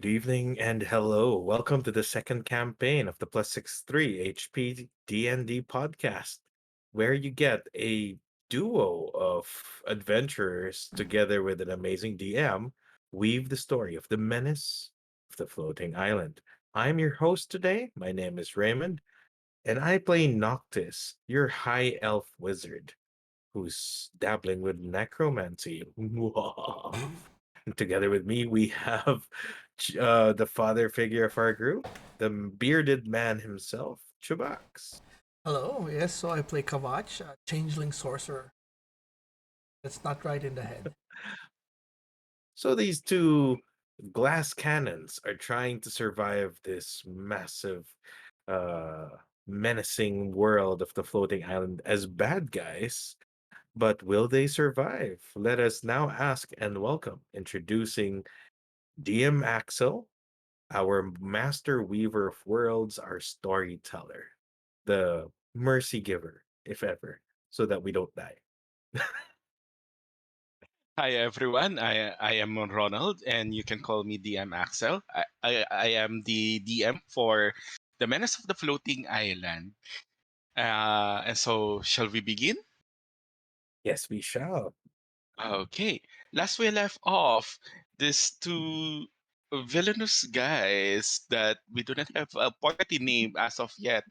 Good evening and hello. Welcome to the second campaign of the Plus 63 HP D&D podcast, where you get a duo of adventurers together with an amazing DM weave the story of the menace of the floating island. I'm your host today. My name is Raymond, and I play Noctis, your high elf wizard who's dabbling with necromancy. And together with me, we have the father figure of our group, the bearded man himself, Chubax. Hello, yes, so I play Kava'ch, a changeling sorcerer. That's not right in the head. So these two glass cannons are trying to survive this massive, uh, menacing world of the floating island as bad guys. But will they survive? Let us now ask and welcome, introducing DM Axel, our master weaver of worlds, our storyteller, the mercy giver, if ever, so that we don't die. Hi everyone, I am Ronald and you can call me DM Axel. I am the DM for the Menace of the Floating Island. And so, shall we begin? Yes, we shall. Okay, last we left off, these two villainous guys that we do not have a party name as of yet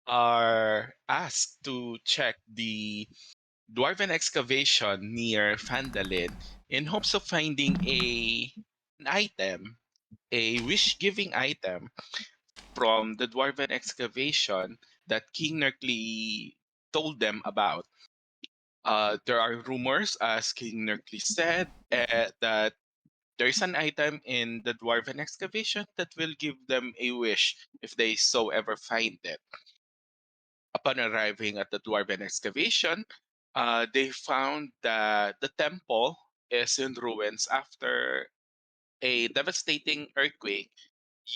are asked to check the dwarven excavation near Fandalin in hopes of finding an item, a wish-giving item from the dwarven excavation that King Nerkly told them about. There are rumors, as King Nerkly said, that there is an item in the dwarven excavation that will give them a wish if they so ever find it. Upon arriving at the dwarven excavation, they found that the temple is in ruins after a devastating earthquake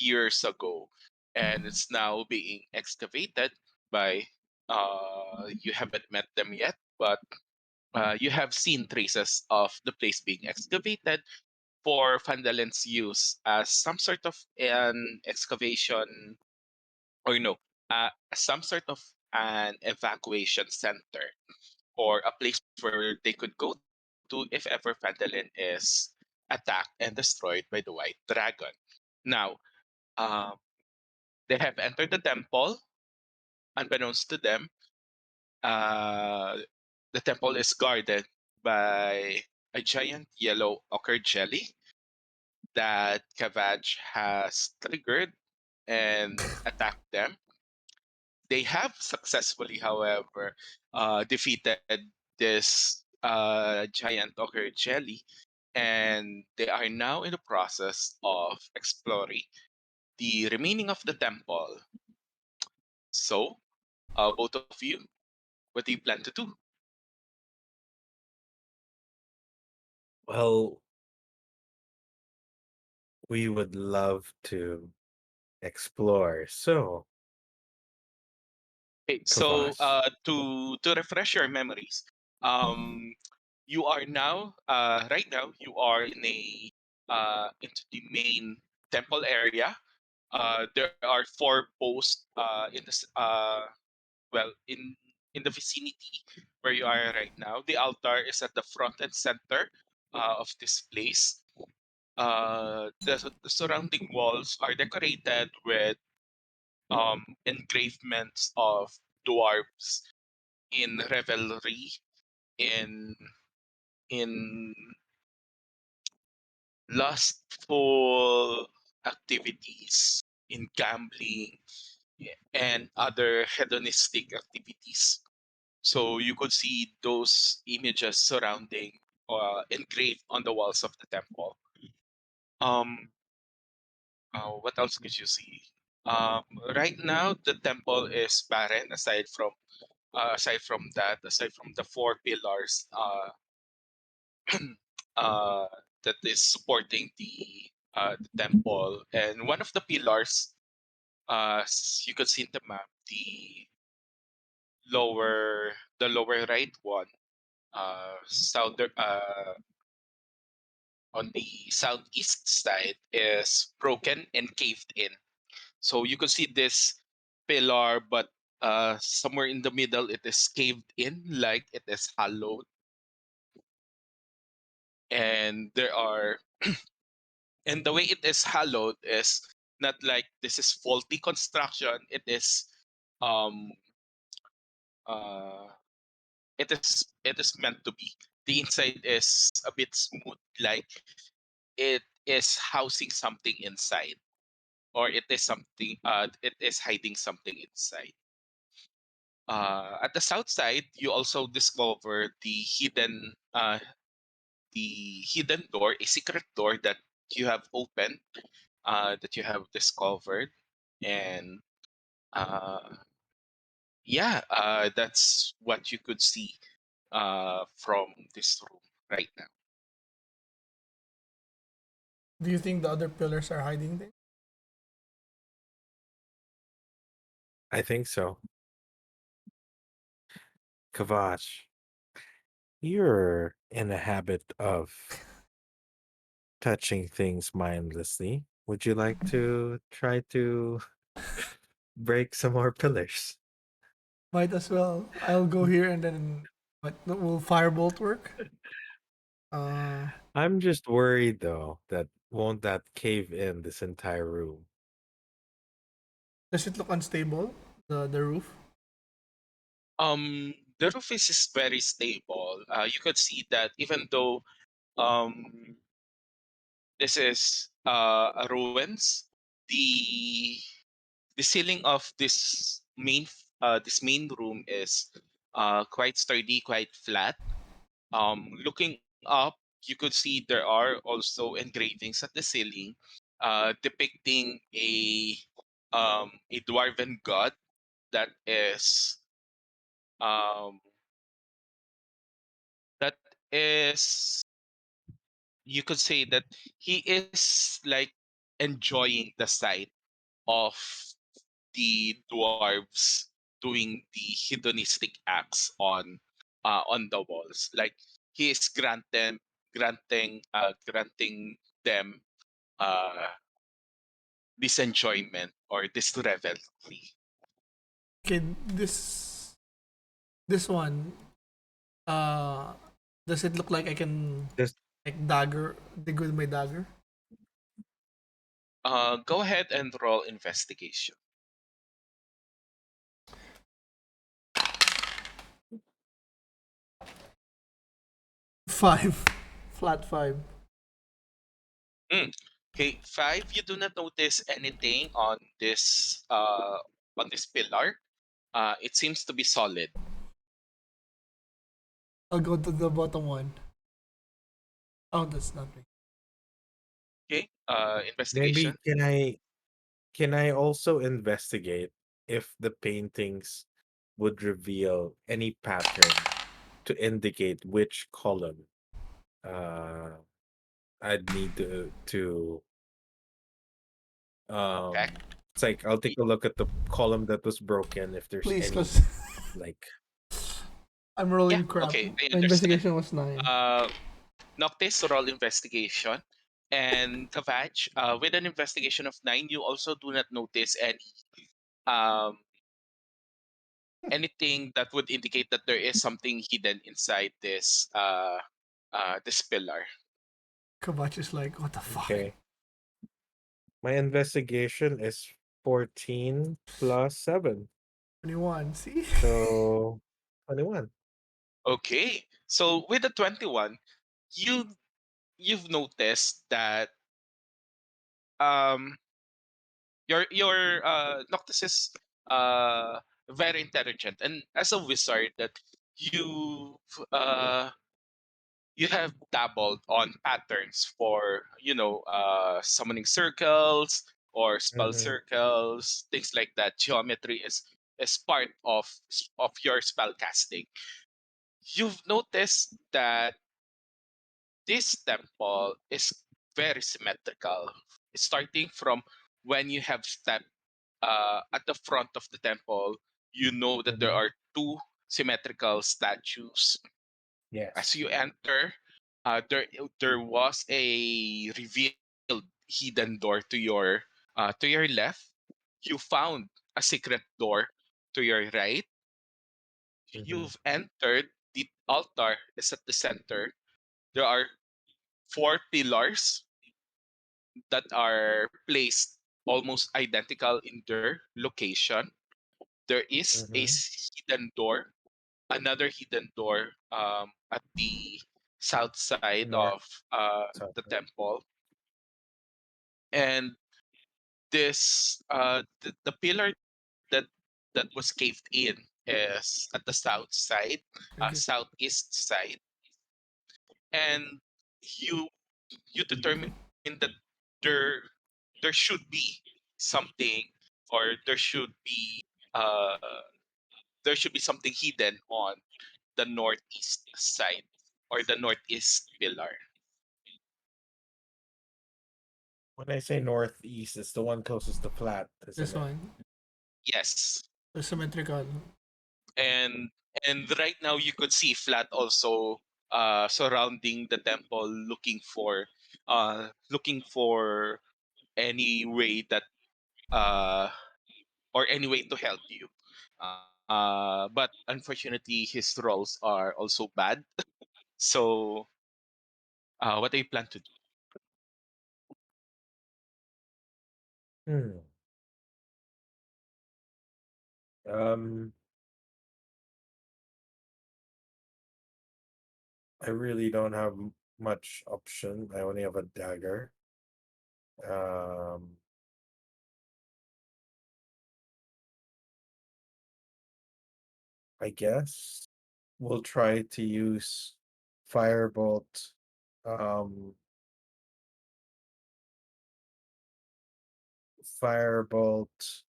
years ago, and it's now being excavated by. You haven't met them yet, but you have seen traces of the place being excavated for Vandalen's use as some sort of an excavation, or no, some sort of an evacuation center or a place where they could go to if ever Phandalin is attacked and destroyed by the White Dragon. Now, um, they have entered the temple. Unbeknownst to them, uh, the temple is guarded by a giant yellow ochre jelly that Kava'ch has triggered and attacked them. They have successfully, however, defeated this giant ochre jelly, and they are now in the process of exploring the remaining of the temple. So, both of you, what do you plan to do? Well, we would love to explore. So, Okay, so Kavash. to refresh your memories, um, you are now right now you are in a into the main temple area. There are four posts in the vicinity where you are right now. The altar is at the front and center of this place. The surrounding walls are decorated with engravements of dwarves in revelry, in in lustful activities, in gambling, and other hedonistic activities. So you could see those images surrounding, engraved on the walls of the temple. Um, what else could you see? Um, right now, the temple is barren. Aside from the four pillars uh, that is supporting the temple, and one of the pillars, you could see in the map, the lower right one, southern on the southeast side is broken and caved in. So you could see this pillar, but somewhere in the middle it is caved in, like it is hollowed, and there are and the way it is hollowed is not like this is faulty construction. It is um uh it is meant to be. The inside is a bit smooth, like it is housing something inside, or it is hiding something inside. At the south side, you also discover the hidden door, a secret door that you have opened, that you have discovered, and uh, yeah, that's what you could see from this room right now. Do you think the other pillars are hiding things? I think so. Kavach, you're in a habit of touching things mindlessly. Would you like to try to break some more pillars? Might as well. I'll go here and then. But will firebolt work? Uh, I'm just worried though that won't that cave in this entire room? does it look unstable? The roof. The roof is very stable. You could see that even though um, this is a ruins, the the ceiling of this main room is quite sturdy, quite flat. Looking up, you could see there are also engravings at the ceiling, depicting a dwarven god that um, is you could say that he is like enjoying the sight of the dwarves doing the hedonistic acts on the walls. Like he is granting them uh this enjoyment or this revelry. Okay, this one. Uh, does it look like I can Just like dagger dig with my dagger? Go ahead and roll investigation. 5, flat 5. Mm. Okay, five. You do not notice anything on this pillar. It seems to be solid. I'll go to the bottom one. Oh, that's nothing. Okay. Investigation. maybe can I also investigate if the paintings would reveal any pattern to indicate which column uh I'd need to Check. it's like I'll take a look at the column that was broken if there's Please, any cause like I'm Yeah. rolling crap. Okay. I My understand. investigation was 9. Uh, Noctis roll investigation, and Kavach, with an investigation of 9, you also do not notice um anything that would indicate that there is something hidden inside this pillar. Kavach is like, what the fuck? okay. My investigation is 14 plus 7. 21. See? So 21. Okay. So with the 21, you you've noticed that um your Noctis is uh very intelligent, and as a wizard that you uh you have dabbled on patterns for summoning circles or spell Mhm. circles, things like that. Geometry is part of your spell casting. You've noticed that this temple is very symmetrical, starting from when you have stepped at the front of the temple. You know that there Mhm. are two symmetrical statues as Yes. you enter. There was a revealed hidden door to your left. You found a secret door to your right. Hmm. You've entered. The altar is at the center. There are four pillars that are placed almost identical in their location. There is a Hmm. hidden door, another hidden door at the south side North, of south. the temple, and the pillar that was caved in is at the south side, Okay. southeast side, and you you determine that there there should be something, or uh there should be something hidden on the northeast side, or the northeast pillar. When I say northeast, it's the one closest to Phlatt, This isn't it? one, Yes. the symmetrical. and and right now you could see Flat also surrounding the temple, looking for any way that uh or any way to help you. But unfortunately, his rolls are also bad. So, what do you plan to do? Hmm. Um, I really don't have much option. I only have a dagger. Um, I guess we'll try to use firebolt. Um, firebolt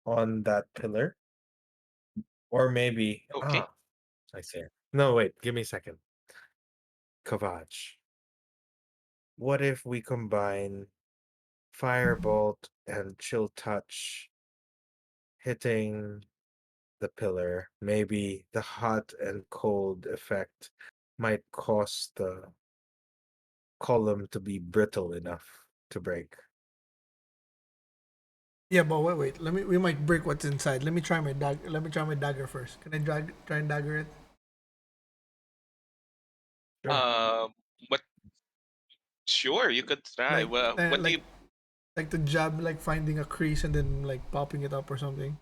on that pillar, or maybe Okay. I see it. No, wait. Give me a second. Kavach. What if we combine firebolt and chill touch hitting the pillar? Maybe the hot and cold effect might cause the column to be brittle enough to break. Yeah, but wait. Let me. We might break what's inside. Let me try my Let me try my dagger first. Can I try and dagger it? Sure. What? Sure, you could try. Like, Well, uh, what do like, you? like the jab, like finding a crease and then like popping it up or something.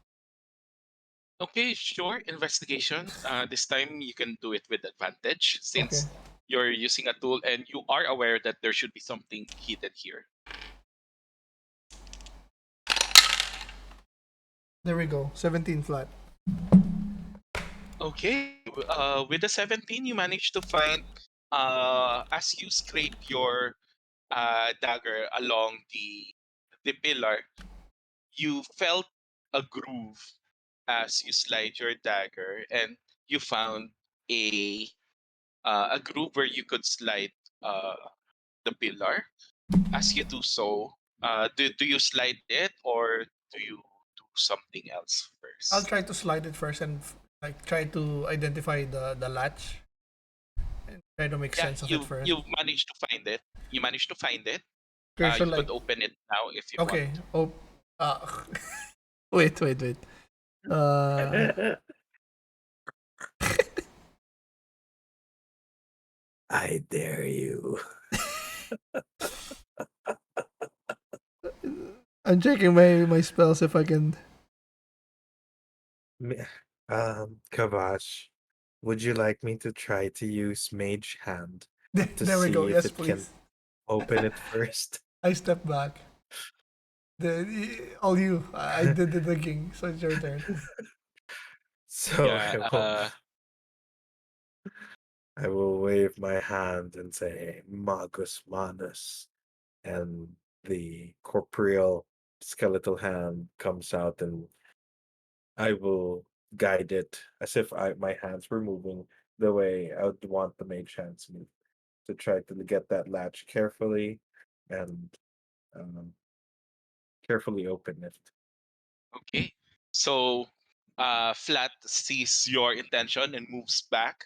Okay, sure. Investigation. This time you can do it with advantage, Okay. since you're using a tool and you are aware that there should be something hidden here. There we go. 17 flat. Okay. With the 17, you managed to find, as you scrape your dagger along the pillar, you felt a groove as you slide your dagger, and you found a a groove where you could slide uh, the pillar. As you do so, do you slide it, or do you do something else I'll first? try to slide it first and like try to identify the latch and try to make Yeah, sense of it first. you managed to find it. You managed to find it. Okay, so You like, could open it now if you want. okay. Oh, uh, wait. Uh, I dare you. I'm checking my spells if I can. Me- Kavash, would you like me to try to use Mage Hand to There we go. see if Yes, it can please. open it first? I step back. All you. I did the digging, so it's your turn. So Yeah. I will wave my hand and say Magus Manus, and the corporeal skeletal hand comes out, and I will guide it as if my hands were moving the way I would want the mage hands move, to try to get that latch carefully and um, carefully open it. Okay. So, Flat sees your intention and moves back.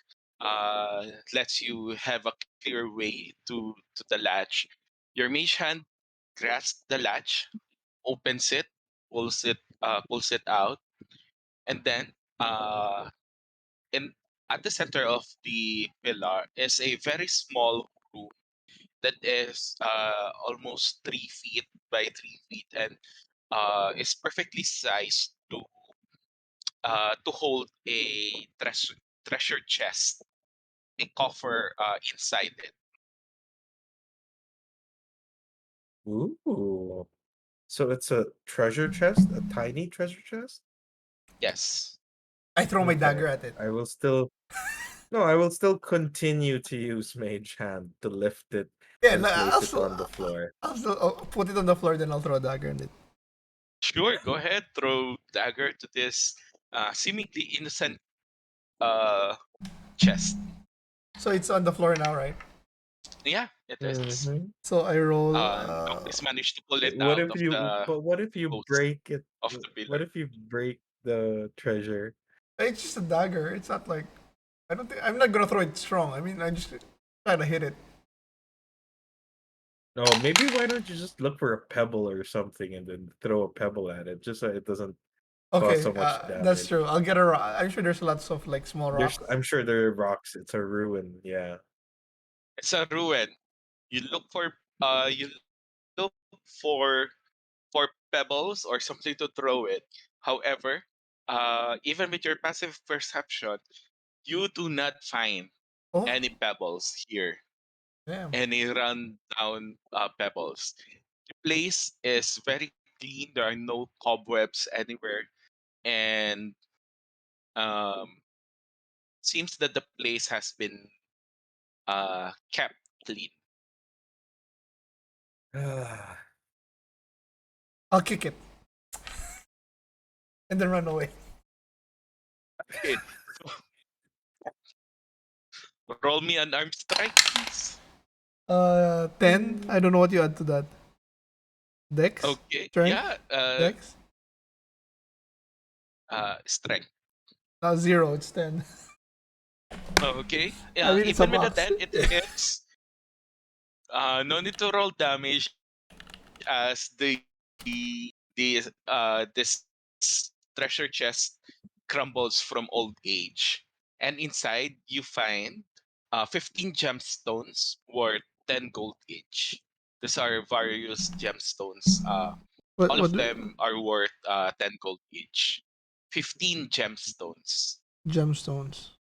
Lets you have a clear way to the latch. Your mage hand grasps the latch, opens it, pulls it out, and then in at the center of the pillar is a very small room that is almost 3 feet by 3 feet and is perfectly sized to hold a treasure chest, a coffer inside it. Ooh. So it's a treasure chest, a tiny treasure chest? Yes. I throw my dagger Okay. at it. I will still No, I will still continue to use Mage Hand to lift it Yeah, and I'll place it still, on the floor. I'll put it on the floor, then I'll throw a dagger in it. Sure, go ahead, throw dagger to this seemingly innocent uh, chest. So it's on the floor now, right? Yeah, it is. Mhm. So I roll. Noctis managed to pull it What out if of you the but what if you post break it? of the What pillar. if you break the treasure? It's just a dagger. It's not like I don't think I'm not gonna throw it strong. I mean, I just try to hit it. No, maybe why don't you just look for a pebble or something and then throw a pebble at it just so it doesn't cause Okay, so much that's damage. true. I'll get a rock. I'm sure there's lots of like small There's rocks. I'm sure there are rocks. It's a ruin, yeah. It's a ruin. You look for pebbles or something to throw it. However, even with your passive perception, you do not find Oh, any pebbles here, damn. any run down pebbles. The place is very clean. There are no cobwebs anywhere, and um, seems that the place has been kept clean. Ah, I'll kick it and then run away. Okay, so roll me an arm strike, please. 10. I don't know what you add to that. Dex, Okay, strength, yeah, Dex. strength. 0. It's 10. Okay, I mean, it's a even with a box. 10, it hits. No need to roll damage as this treasure chest crumbles from old age, and inside you find 15 gemstones worth 10 gold each. These are various gemstones. What? All What? of them are worth 10 gold each. 15 gemstones. Gemstones.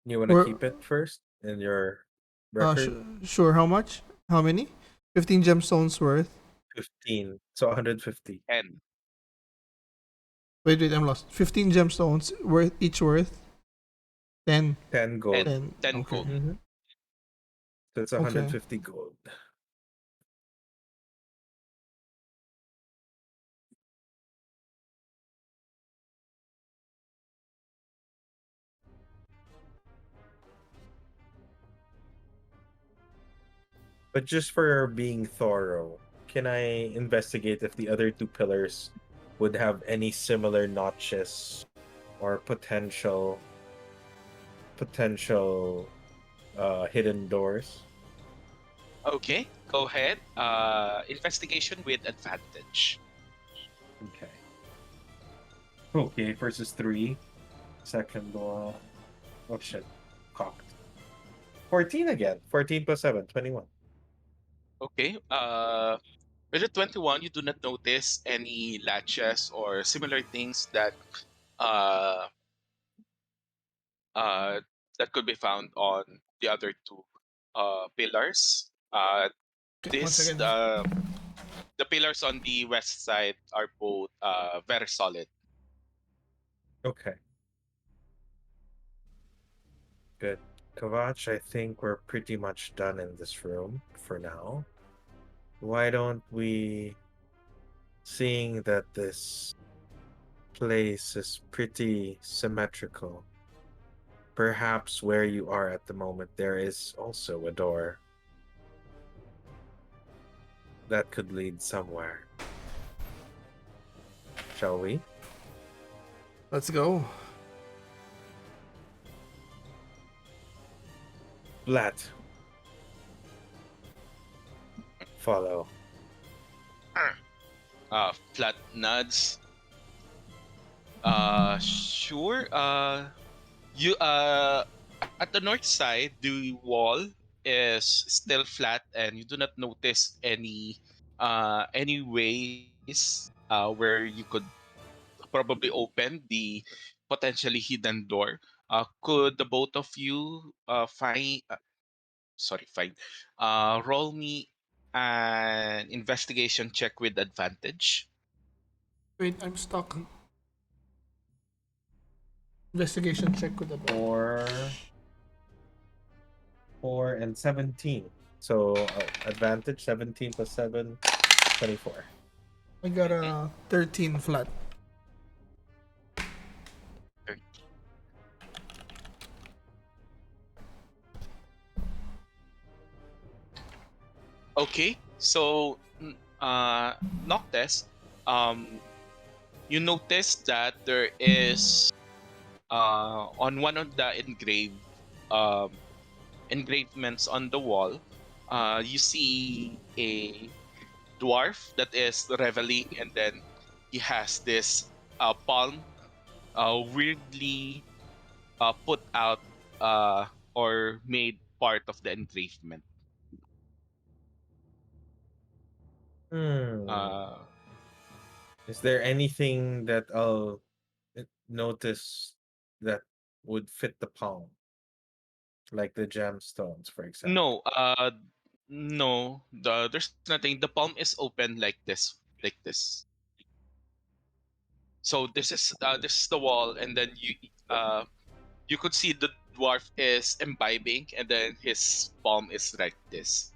you want to Or keep it first in your record? sure. How much? How many? 15 gemstones worth. 15. So 150. 10. Wait, I'm lost. 15 gemstones worth each worth 10. 10 10. gold. 10. 10 Okay. gold. Hmm. So it's Okay. 150 gold. But just for being thorough, can I investigate if the other two pillars would have any similar notches or potential hidden doors? Okay, go ahead. Investigation with advantage. Okay. Okay, versus 3. Second one. Oh shit. Cocked. 14 again. 14 plus 7, 21. Okay. With a 21, you do not notice any latches or similar things uh, uh, that could be found on the other two pillars. Okay. One This second. The pillars on the west side are both very solid. Okay, good. Kavach, I think we're pretty much done in this room for now. Why don't we, seeing that this place is pretty symmetrical, perhaps where you are at the moment, there is also a door that could lead somewhere. Shall we? Let's go. Phlatt, follow. Flat nods. Sure. You At the north side, the wall is still flat, and you do not notice any ways where you could probably open the potentially hidden door. Could the both of you find roll me an investigation check with advantage. Wait, I'm stuck. Investigation check with advantage. 4, 4, and 17. So advantage 17 plus 7, 24. I got Mhm. a 13 flat. Okay, so Noctis, um, you notice that there is on one of the um, engravements on the wall, you see a dwarf that is reveling, and then he has this palm weirdly put out or made part of the engravement. Hmm. Uh, Is there anything that I'll notice that would fit the palm, like the gemstones, for example? no, no, there's nothing. The palm is open like this, like this. So this is the wall, and then you could see the dwarf is imbibing, and then his palm is like this.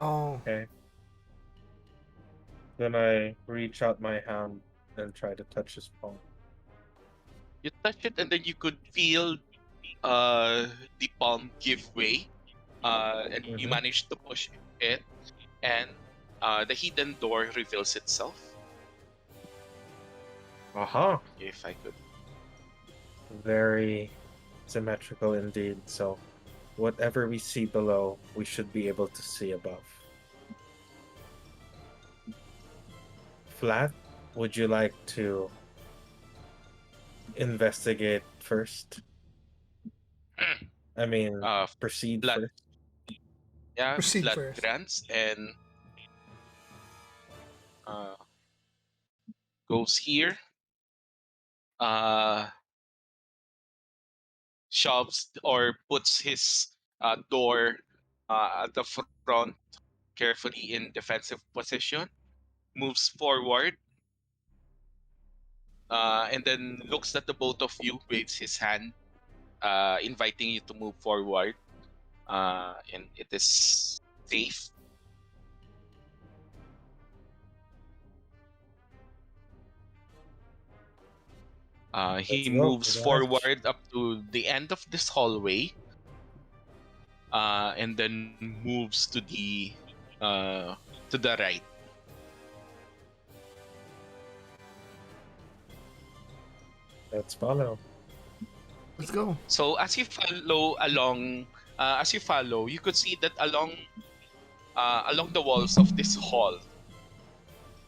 Oh, Okay. Then I reach out my hand and try to touch his palm. You touch it, and then you could feel the palm give way, and you Mm-hmm. manage to push it, and the hidden door reveals itself. Aha. If I could. Very symmetrical indeed. So whatever we see below, we should be able to see above. Flat, would you like to investigate first? I mean, uh, proceed Flat, first. yeah, proceed Flat first. grants and uh, goes here. Uh, Shoves or puts his door at the front carefully in defensive position, moves forward, and then looks at the both of you, waves his hand, inviting you to move forward. And it is safe. He Let's go, moves Kava'ch. forward up to the end of this hallway, and then moves uh, to the right. Let's follow. Let's go. So as you follow, you could see that along the walls of this hall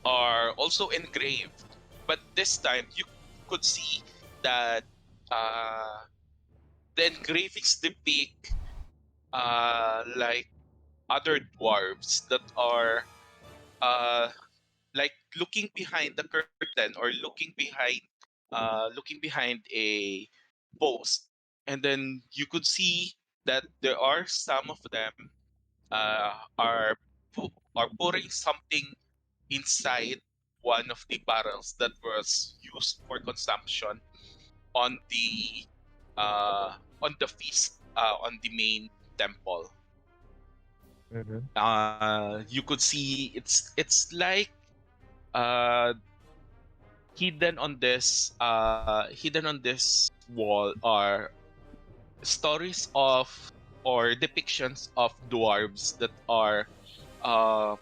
are also engraved, but this time you could see that uh, the engravings depict like other dwarves that are uh, like looking behind the curtain or looking behind a post, and then you could see that there are some of them are pouring something inside one of the barrels that was used for consumption on the feast on the main temple. Mm-hmm. You could see it's like uh, hidden on this wall are stories of or depictions of dwarves that are uh,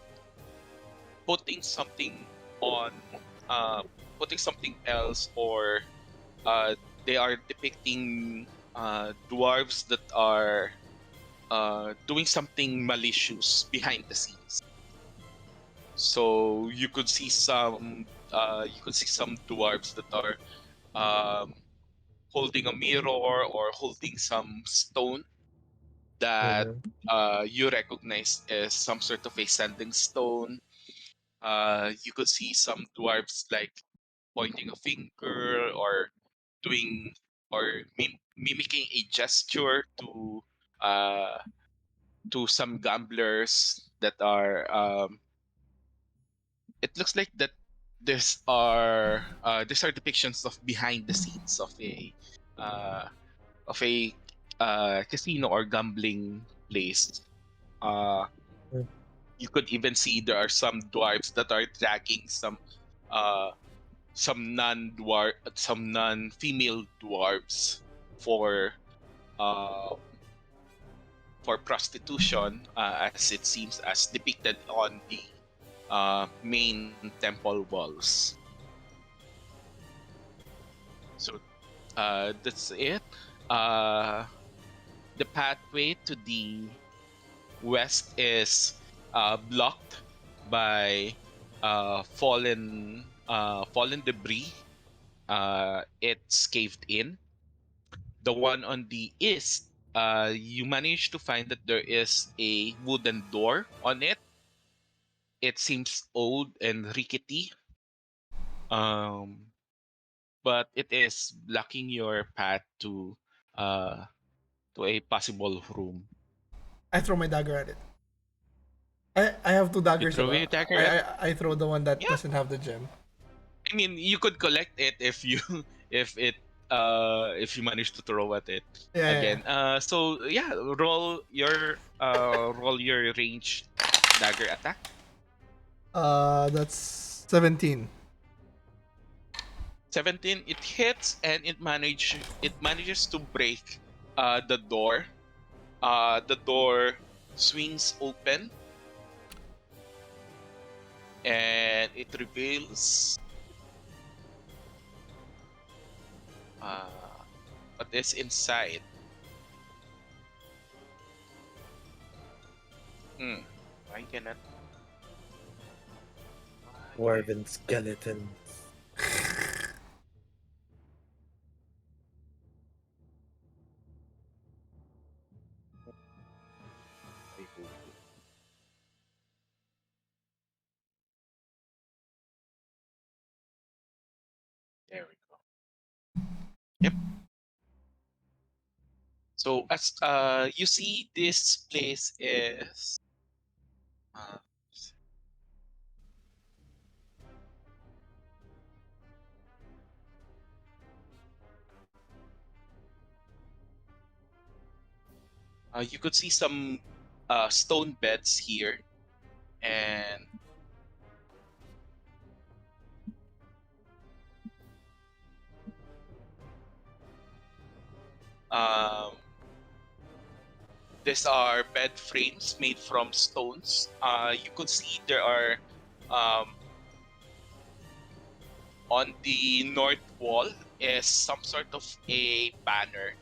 putting something on uh, putting something else, or they are depicting dwarves that are doing something malicious behind the scenes. So you could see some dwarves that are um, holding a mirror or holding some stone that Mhm. you recognize as some sort of a sending stone. You could see some dwarves like pointing a finger or doing or mimicking a gesture uh, to some gamblers that are it looks like that these are depictions of behind the scenes uh, of a casino or gambling place. Uh, Mm. you could even see there are some dwarves that are dragging uh, some non female dwarves for uh, for prostitution, as it seems as depicted on the main temple walls. So that's it. Uh, the pathway to the west is blocked by fallen debris. It's caved in. The one on the east, you manage to find that there is a wooden door on it. It seems old and rickety, um, but it is blocking your path uh, to a possible room. I throw my dagger at it. I have two You daggers, throw diba? your dagger at I throw the one that yeah. doesn't have the gem. I mean, you could collect it if you if you manage to throw at it Yeah, yeah, yeah. again. So yeah, roll your range dagger attack. That's 17. 17, it hits and it manages to break the door. The door swings open and it reveals uh, what is inside. Hmm. Why cannot why Dwarven skeletons. why there we go. Yep. So as you see, this place is uh, you could see some stone beds here, and um, these are bed frames made from stones. You could see there are um, on the north wall is some sort of a banner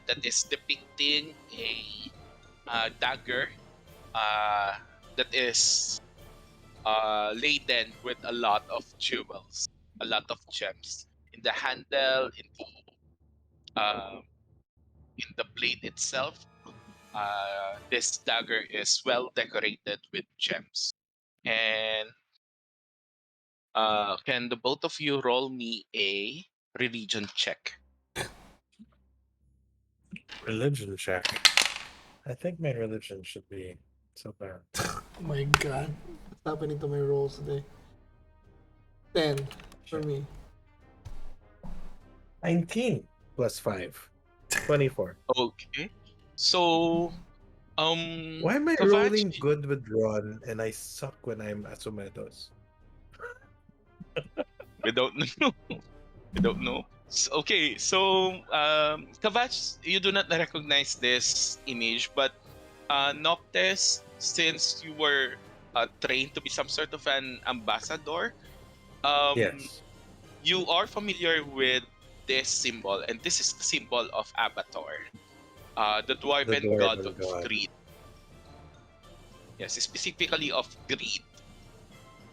that is depicting a dagger uh, that is laden with a lot of jewels, a lot of gems in the handle, uh, in the blade itself. This dagger is well decorated with gems. And can the both of you roll me a religion check? Religion check. I think my religion should be so bad. Oh my god. What's happening to my rolls today? 10 for Shit. me. 19 plus 5. 24. Okay. So, Why am I Kavach, rolling good with Ron and I suck when I'm Asumedos? we don't know. We don't know. Okay, so Kavach, you do not recognize this image, but Noctis, since you were trained to be some sort of an ambassador, um, Yes. you are familiar with. this symbol, and this is the symbol of Abbathor, the The dwarven god dwarven of god. greed. Yes, specifically of greed.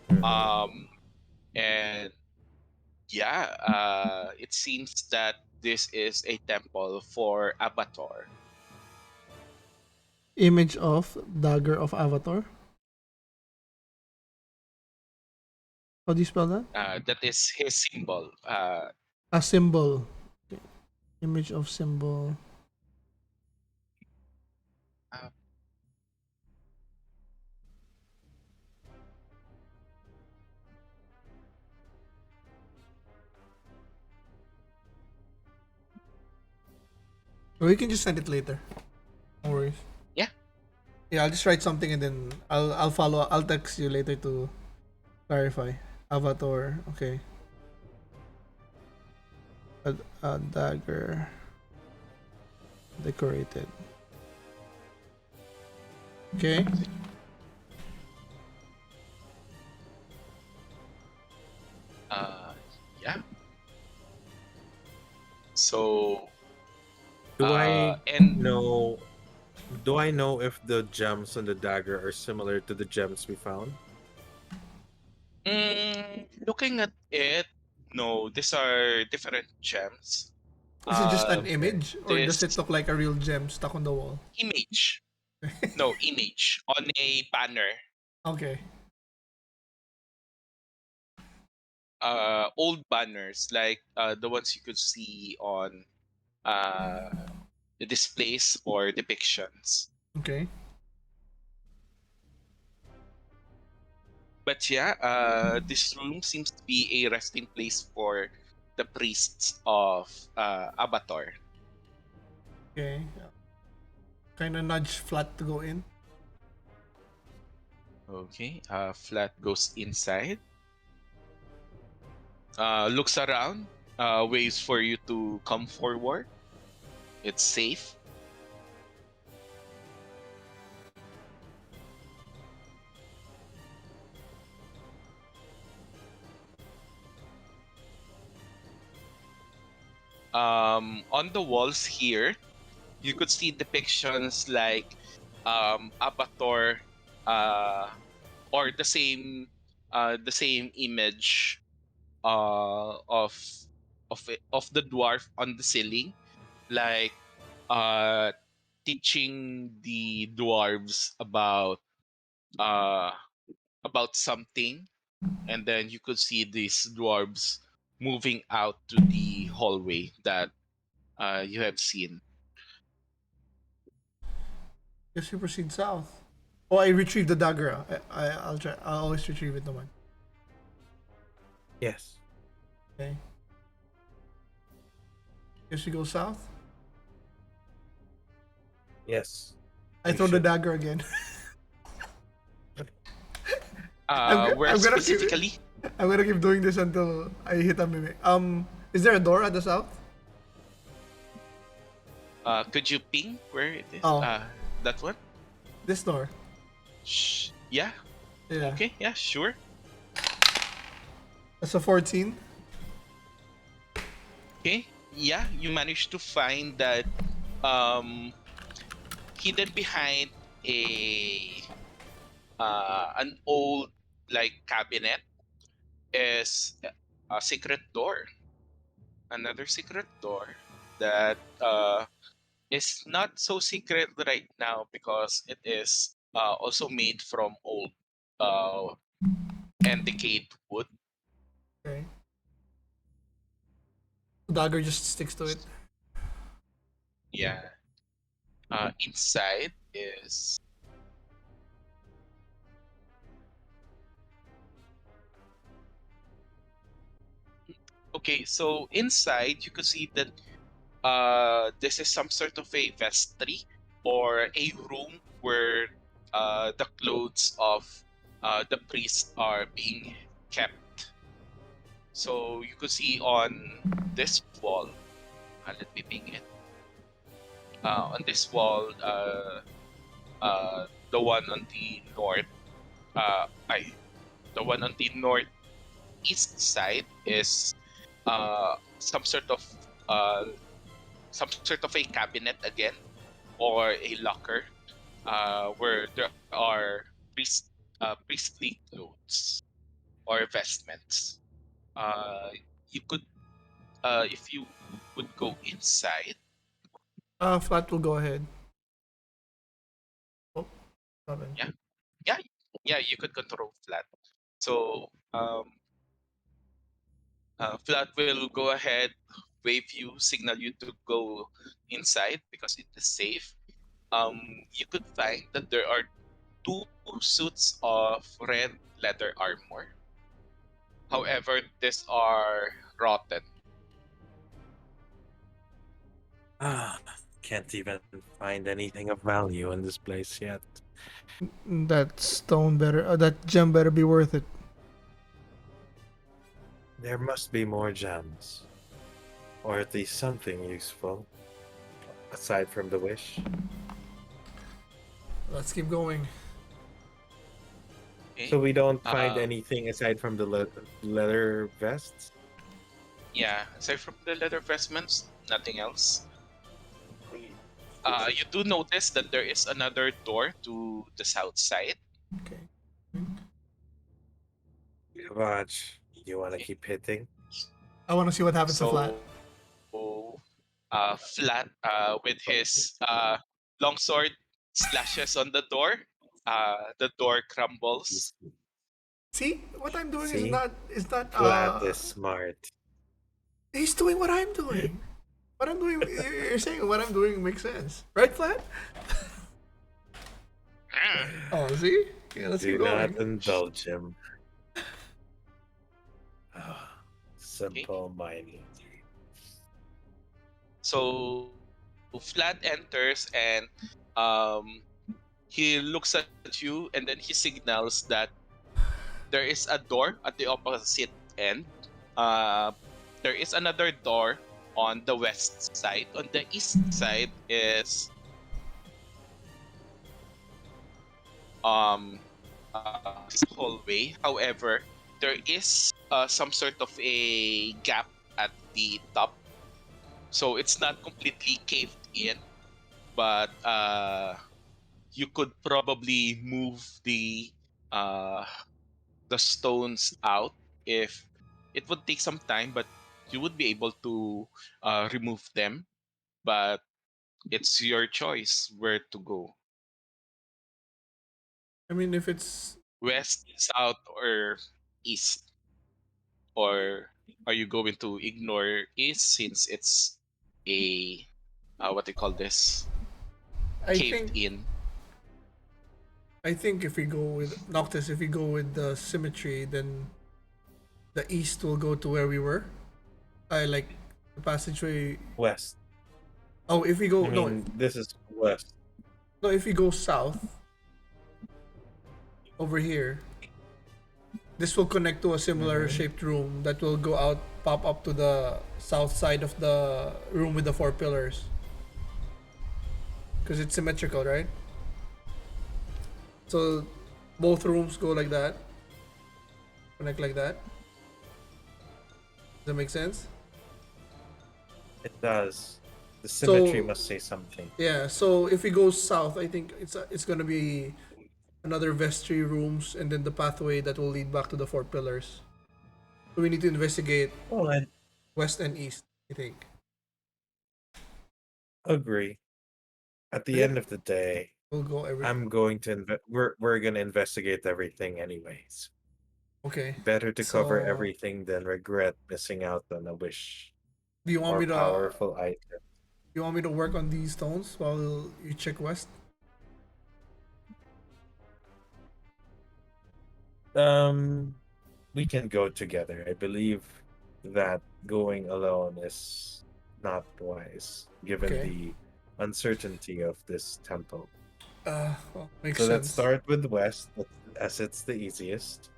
Mhm. Um, and yeah, it seems that this is a temple for Abbathor. Image of Dagger of Avatar. How do you spell that? That is his symbol. A symbol. Okay. Image of symbol. Uh, Or you can just send it later. No worries. yeah. Yeah, I'll just write something and then I'll follow. I'll text you later to clarify. Avatar. Okay. A dagger decorated. Okay. Uh, yeah. So, Do I and know? Do I know if the gems on the dagger are similar to the gems we found? looking at it, no, these are different gems. Is it just an Okay. image or This does it look like a real gem stuck on the wall? image, no, image on a banner, Okay. old banners like the ones you could see on uh, the displays or depictions. Okay. But yeah, this room seems to be a resting place for the priests of Abbathor. Okay. Kind of nudge Flat to go in. Okay, Phlatt goes inside, looks around, waits for you to come forward. It's safe. On the walls here, you could see depictions like Abbathor, uh, or the same image of of the dwarf on the ceiling, like uh, teaching the dwarves uh, about something, and then you could see these dwarves moving out to the hallway that you have seen. Guess we proceed south. Oh, I retrieved the dagger. I'll try. I'll always retrieve it, naman. Yes. Okay. Guess we go south. Yes. I We throw the should. dagger again. I'm Where I'm gonna keep specifically? I'm gonna keep doing this until I hit a mimic. Is there a door at the south? Could you ping where it is? Oh, That one? this door. Yeah. Yeah, Okay. Yeah. Sure. that's a 14. Okay. Yeah. You managed to find that um, hidden behind a an old like cabinet is a secret door. Another secret door that is not so secret right now because it is also made from old uh, and decayed wood. Okay. The dagger just sticks to it. Yeah. Inside is okay. So inside you could see that this is some sort of a vestry or a room where the clothes of the priest are being kept. So you could see on this wall, let me ping it. On this wall, the one on the north, I the one on the northeast side is some sort of uh, a cabinet again, or a locker, where there are priestly clothes or vestments. Uh, you could, if you would go inside, Flat will go ahead. Oh, Robin. yeah, yeah, yeah, you could control Flat. So Flat will go ahead, wave you, signal you to go inside because it is safe. You could find that there are two suits of red leather armor. However, these are rotten. Ah, can't even find anything of value in this place yet. That stone better, that gem better be worth it. There must be more gems, or at least something useful, aside from the wish. Let's keep going. So Okay. we don't find Uh, anything aside from the leather vests? yeah. Aside from the leather vestments, nothing else. You do notice that there is another door to the south side. Okay. Kava'ch, you want to Okay. keep hitting? I want to see what happens to Flat. So, Flat, with his longsword slashes on the door. The door crumbles. See, what I'm doing is See? not. Phlatt is smart. He's doing what I'm doing. What I'm doing, you're saying what I'm doing makes sense, right, Flat? Oh, see? Yeah, let's keep Do not going. indulge him. Ah, Okay. simple minded. So Flat enters and um, he looks at you and then he signals that there is a door at the opposite end. Uh, there is another door on the west side. On the east side is this hallway. However, there is some sort of a gap at the top, so it's not completely caved in, but you could probably move uh, the stones out. If it would take some time, but you would be able to remove them. But it's your choice where to go: I mean, if it's west, south, or east. Or are you going to ignore east since it's a what they call this, I caved think in? I think if we go with Noctis, if we go with the symmetry, then the east will go to where we were. I like the passageway. West. Oh, if we I go mean, this is west. no, if we go south over here, this will connect to a similar Hmm. shaped room that will go out, pop up to the south side of the room with the four pillars. Because it's symmetrical, right? So both rooms go like that, connect like that. Does that make sense? It does. The symmetry So must say something. yeah, so if we go south, I think it's gonna be another vestry rooms and then the pathway that will lead back to the four pillars. So we need to investigate Well, I west and east. I think. agree. At the Yeah, end of the day, we'll go every. I'm going to we're going to investigate everything anyways. Okay. Better to cover So everything than regret missing out on a wish do you want or me to powerful item. work on these stones while you check west? Um, we can go together. I believe that going alone is not wise given Okay. the uncertainty of this temple. Well, makes So let's sense. start with west as it's the easiest.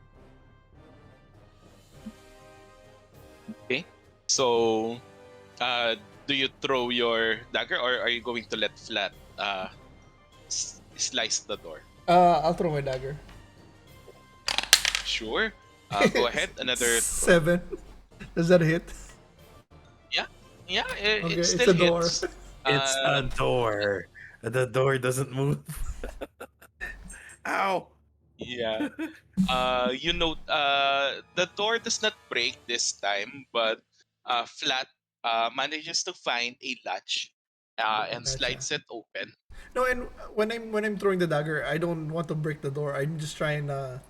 Okay. So, uh, do you throw your dagger, or are you going to let Flat slice the door? I'll throw my dagger. Sure. Go ahead. Another throw. 7. Does that hit? Yeah, Okay, it it's still a door. hits. It's a Uh, door. The door doesn't move. Ow! yeah. The door does not break this time, but Flat manages to find a latch and Gotcha. slides it open. No, and when I'm throwing the dagger, I don't want to break the door. I'm just trying to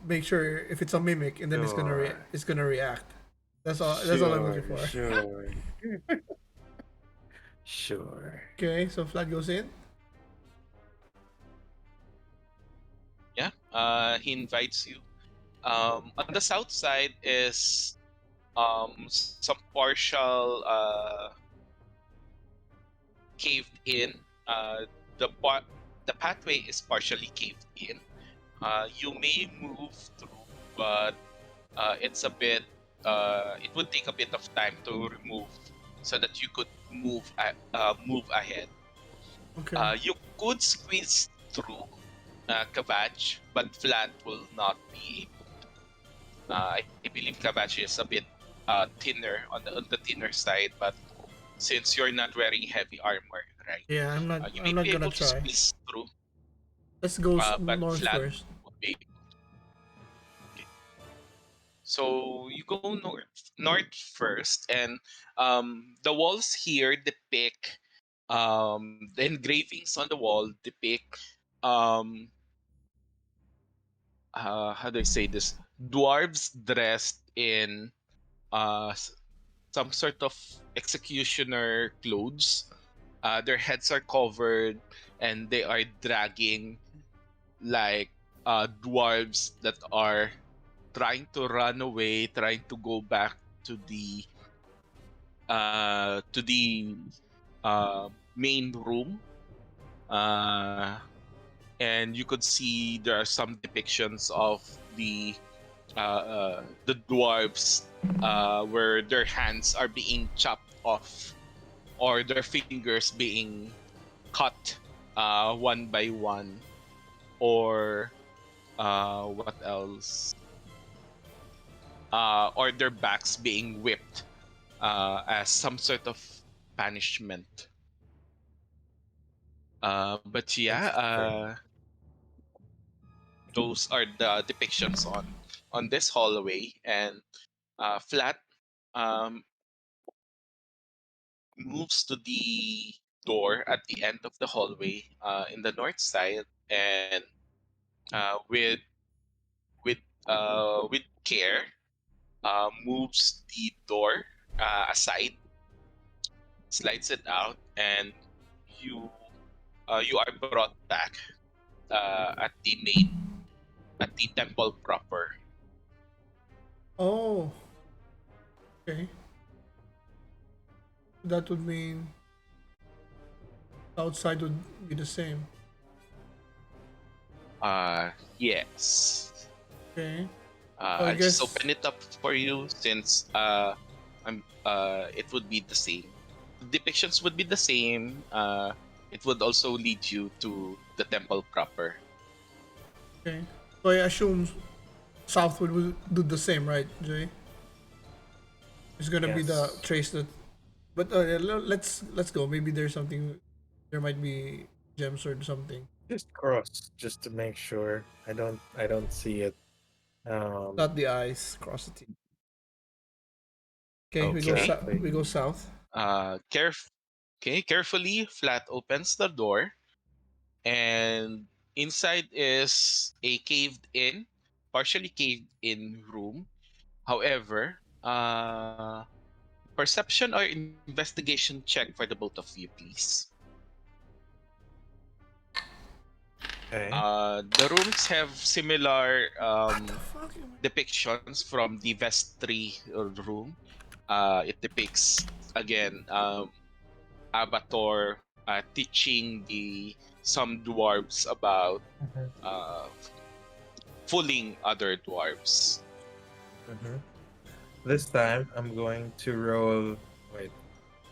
make sure if it's a mimic, and then Sure. it's gonna react. That's all I'm looking Sure, for. Yeah, sure. Sure. Okay, so flag goes in. yeah. He invites you. On the south side is some partial caved in. The part the pathway is partially caved in. You may move through, but it's a bit. It would take a bit of time to remove, so that you could move ahead. Okay. You could squeeze through Kava'ch, but Phlatt will not be able. I believe Kava'ch is a bit thinner on the thinner side, but since you're not wearing heavy armor, right? Yeah, I'm not. You may I'm be not gonna able to try. squeeze through, Let's go but north Flat first. would be able. Okay. So you go north first, and the walls here depict the engravings on the wall depict um how do I say this, dwarves dressed in some sort of executioner clothes. Their heads are covered, and they are dragging like dwarves that are trying to run away, trying to go back to the main room. Uh, and you could see there are some depictions of the dwarves where their hands are being chopped off, or their fingers being cut one by one, or what else? Or their backs being whipped as some sort of punishment. But yeah, That's strange. those are the depictions on this hallway, and Flat um, moves to the door at the end of the hallway in the north side, and with with care moves the door aside, slides it out, and you you are brought back at the temple proper. Oh, okay. That would mean outside would be the same. Yes. Okay. So I I'll just guess open it up for you, since it would be the same. The depictions would be the same. It would also lead you to the temple proper. okay. So I assume south would do the same, right, Jay? It's gonna be the Yes. trace that. But yeah, let's go. Maybe there's something. There might be gems or something. Just cross, just to make sure. I don't see it. Um, Not the eyes. Cross the T. Okay, Okay. exactly. we go south. Caref Okay, carefully, Flat opens the door, and inside is a caved in, partially caved in room. However, perception or investigation check for the both of you, please. Okay. The rooms have similar What the fuck? depictions from the vestry room. It depicts again Abbathor teaching the some dwarves about Mhm. uh, fooling other dwarves. Mhm. This time I'm going to roll. Wait.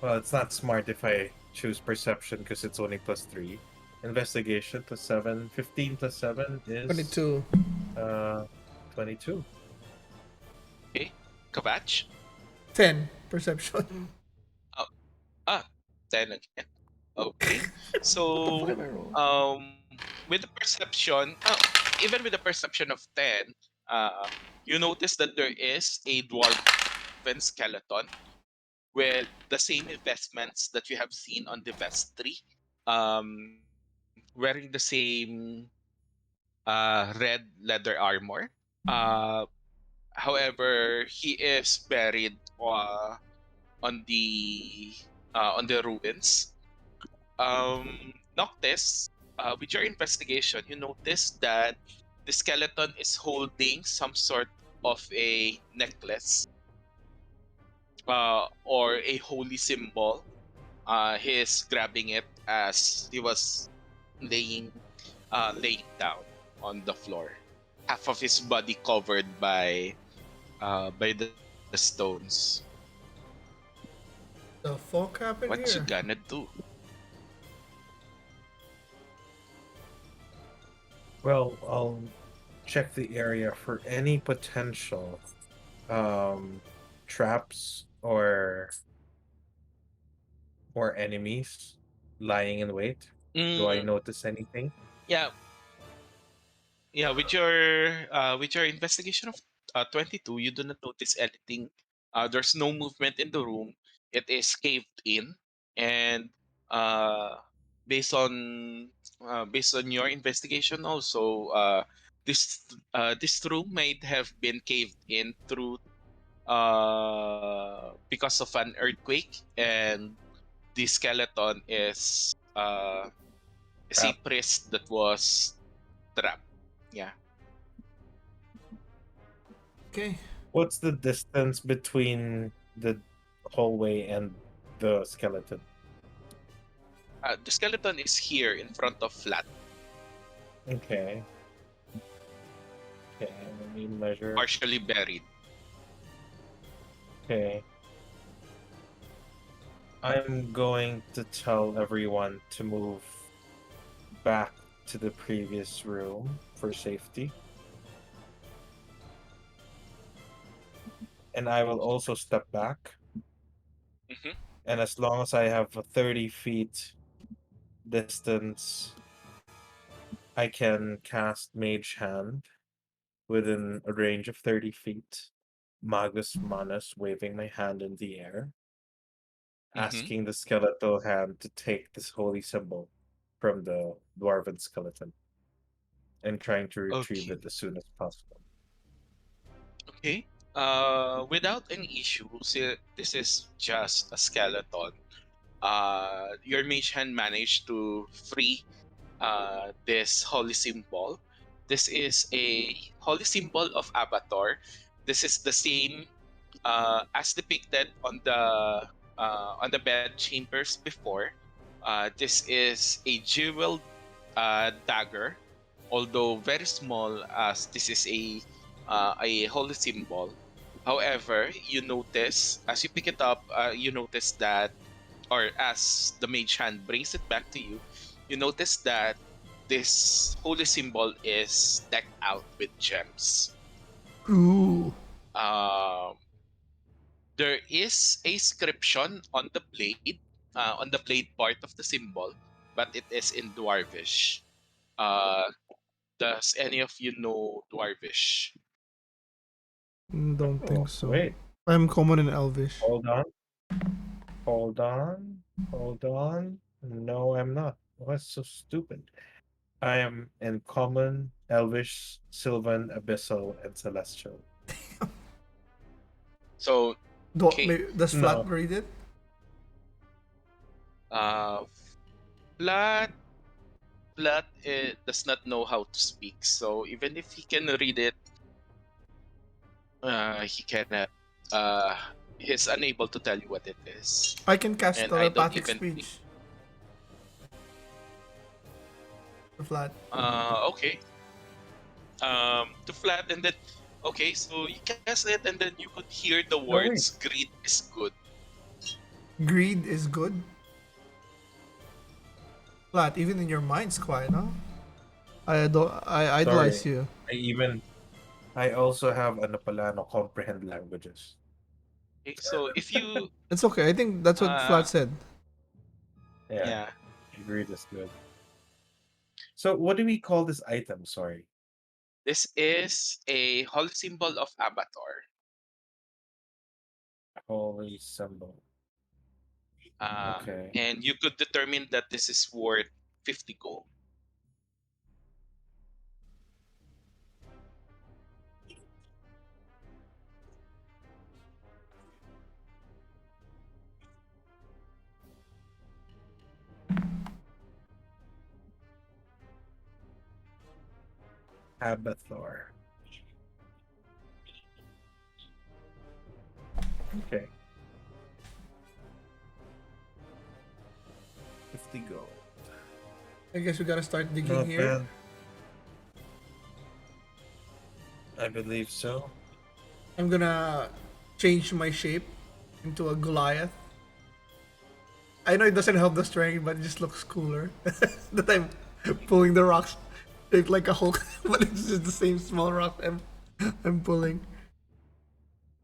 Well, it's not smart if I choose perception because it's only +3. Investigation +7. 15 plus 7 is 22. uh 22. Okay, Kavach. 10. Perception. Uh, ah, 10 again. Okay. What So, am I roll? with the perception, even with the perception of 10, uh, you notice that there is a dwarven skeleton with the same investments that you have seen on the vestry, wearing the same red leather armor. Uh, However, he is buried on the ruins. Noctis, with your investigation, you notice that the skeleton is holding some sort of a necklace or a holy symbol. He is grabbing it as he was laying laying down on the floor. Half of his body covered by the stones. The fuck What happened you here? gonna do? Well, I'll check the area for any potential um traps or enemies lying in wait. Do I Mm, notice anything? yeah, yeah. With your investigation of 22, you do not notice anything. There's no movement in the room. It is caved in, and uh, based on based on your investigation, also this room might have been caved in through because of an earthquake, and the skeleton is a Trap. priest that was trapped. Yeah. Okay. What's the distance between the hallway and the skeleton? The skeleton is here in front of Flat, Okay. Okay, let me measure. partially buried. Okay. I'm going to tell everyone to move back to the previous room for safety. And I will also step back. Hmm. And as long as I have a 30 feet distance, I can cast Mage Hand within a range of 30 feet. Magus Manus waving my hand in the air, Hmm. asking the skeletal hand to take this holy symbol from the dwarven skeleton and trying to retrieve Okay. it as soon as possible. Okay. Without any issues, this is just a skeleton. Your mage hand managed to free this holy symbol. This is a holy symbol of Abbathor. This is the same as depicted on the bed chambers before. This is a jeweled dagger, although very small, as this is a holy symbol. However, you notice as you pick it up, you notice that, or as the mage hand brings it back to you, you notice that this holy symbol is decked out with gems. Ooh. Um, there is a inscription on the blade part of the symbol, but it is in Dwarvish. Uh, does any of you know Dwarvish? Don't think Oh, so. wait. I'm common in Elvish. Hold on. Hold on. Hold on. No, I'm not. What's so stupid? I am in common, elvish, sylvan, abyssal, and celestial. So, okay. Does No, Flat read it? Uh, Plat Plat does not know how to speak, so even if he can read it, he cannot. Uh, he's unable to tell you what it is, I can cast and I don't telepathic even think. speech to Flat. Okay. To Flat, and then okay, so you cast it, and then you could hear the no, words wait. "greed is good." Greed is good. Flat, even in your mind's quiet, huh? I idolize Sorry. you. I even, I also have Anapalano comprehend languages. Okay, so if you It's okay. I think that's what uh Flat said. Yeah, yeah, agreed is good. So what do we call this item? Sorry. this is a holy symbol of Abathor. Holy symbol. Okay. And you could determine that this is worth 50 gold. Abbathor. Okay. 50 gold. I guess we gotta start digging Not here. bad. I believe so. I'm gonna change my shape into a Goliath. I know it doesn't help the strength, but it just looks cooler. That I'm pulling the rocks shaped like a Hulk, but it's just the same small rock I'm pulling.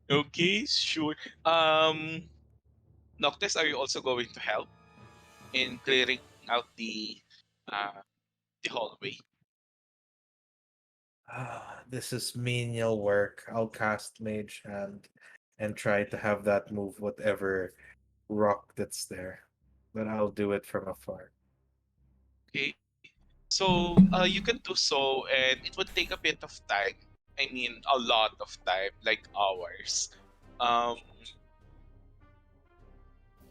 Okay, sure. Um, Noctis, are you also going to help in clearing out uh, the hallway? This is menial work. I'll cast Mage Hand and try to have that move whatever rock that's there. But I'll do it from afar. Okay, so you can do so, and it would take a bit of time. I mean, a lot of time, like hours. Um,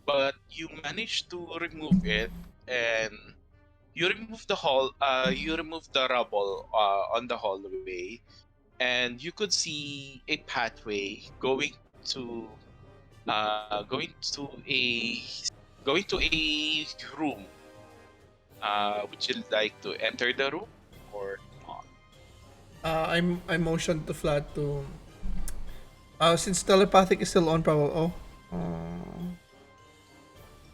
but you manage to remove it, and you remove the you remove the rubble on the hallway, and you could see a pathway to going to a room. Would you like to enter the room or not? I motioned to Flat to since telepathic is still on, probably. Oh,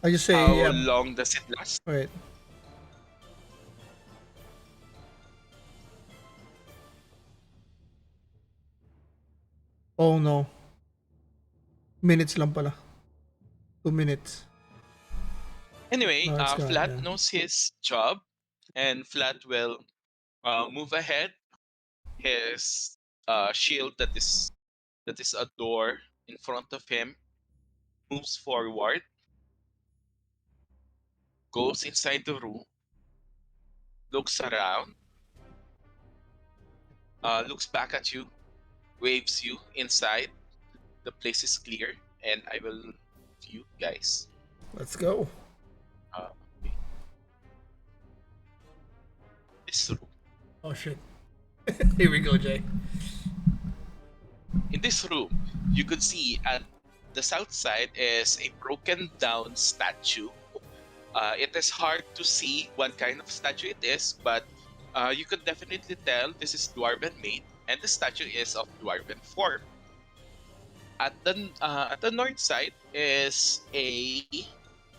I just say How yeah. long does it last? Wait. Oh no, minutes lang pala. 2 minutes. Anyway, No, it's gone. Flat Yeah. knows his job, and Flat will move ahead. His shield that is a door in front of him moves forward, goes inside the room, looks around, looks back at you, waves you inside. The place is clear, and I will view guys. Let's go. Uh, this room. Oh shit. Here we go, Jay. In this room, you could see at the south side is a broken down statue. It is hard to see what kind of statue it is, but you could definitely tell this is dwarven made, and the statue is of dwarven form. At the north side is a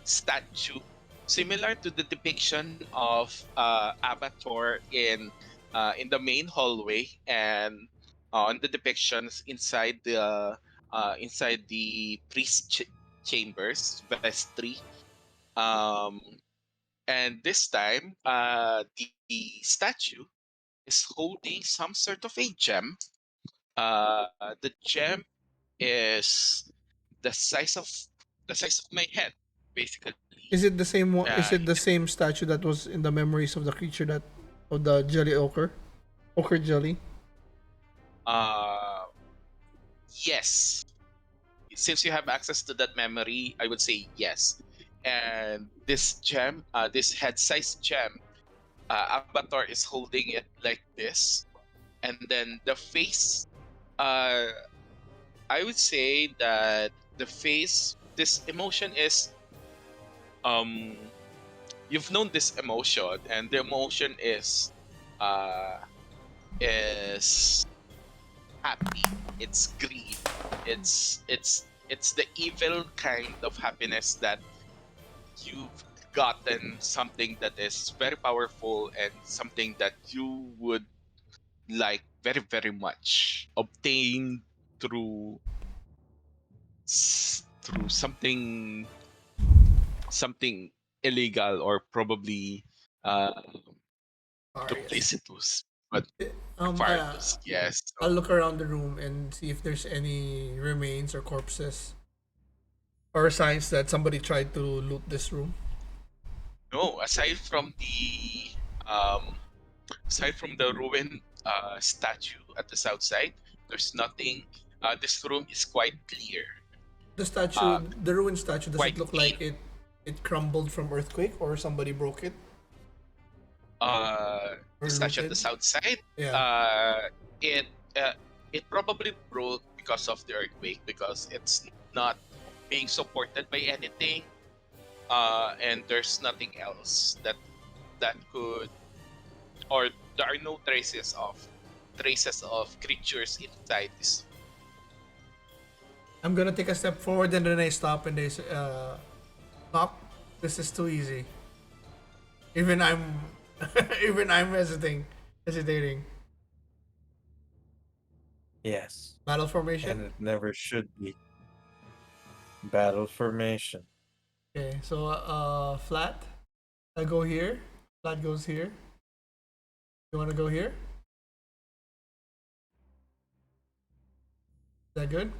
statue similar to the depiction of Abathor in the main hallway, and on the depictions inside the chambers vestry. Um, and this time, the statue is holding some sort of a gem. The gem is the size of my head, basically. Is it the same one? Is You it the same statue that was in the memories of the creature that of the jelly ochre jelly? uh, yes. Since you have access to that memory, I would say yes. And this gem, this head-sized gem, Avatar is holding it like this, and then the face. Uh, I would say that the face, this emotion is um you've known this emotion, and the emotion uh is happy, it's greed, it's the evil kind of happiness that you've gotten something that is very powerful and something that you would like very much obtain through through something illegal, or probably uh, Arius. duplicitous, but Um, I, nefarious. Yes. I'll So look around the room and see if there's any remains or corpses or signs that somebody tried to loot this room. no, um, aside from the ruined statue at the south side, there's nothing. This room is quite clear, The statue, uh, the ruined statue, does it quite look clean. like it crumbled from earthquake or somebody broke it The or statue at looted? the south side, Yeah. uh, it uh, it probably broke because of the earthquake, because it's not being supported by anything, and there's nothing else that could, or there are no traces of creatures inside this. I'm gonna take a step forward and then I stop and they say, "Knock, this is too easy." Even I'm, even I'm hesitating. Yes. Battle formation. And it never should be. Battle formation. Okay, so flat. I go here. Flat goes here. You wanna go here? Is that good?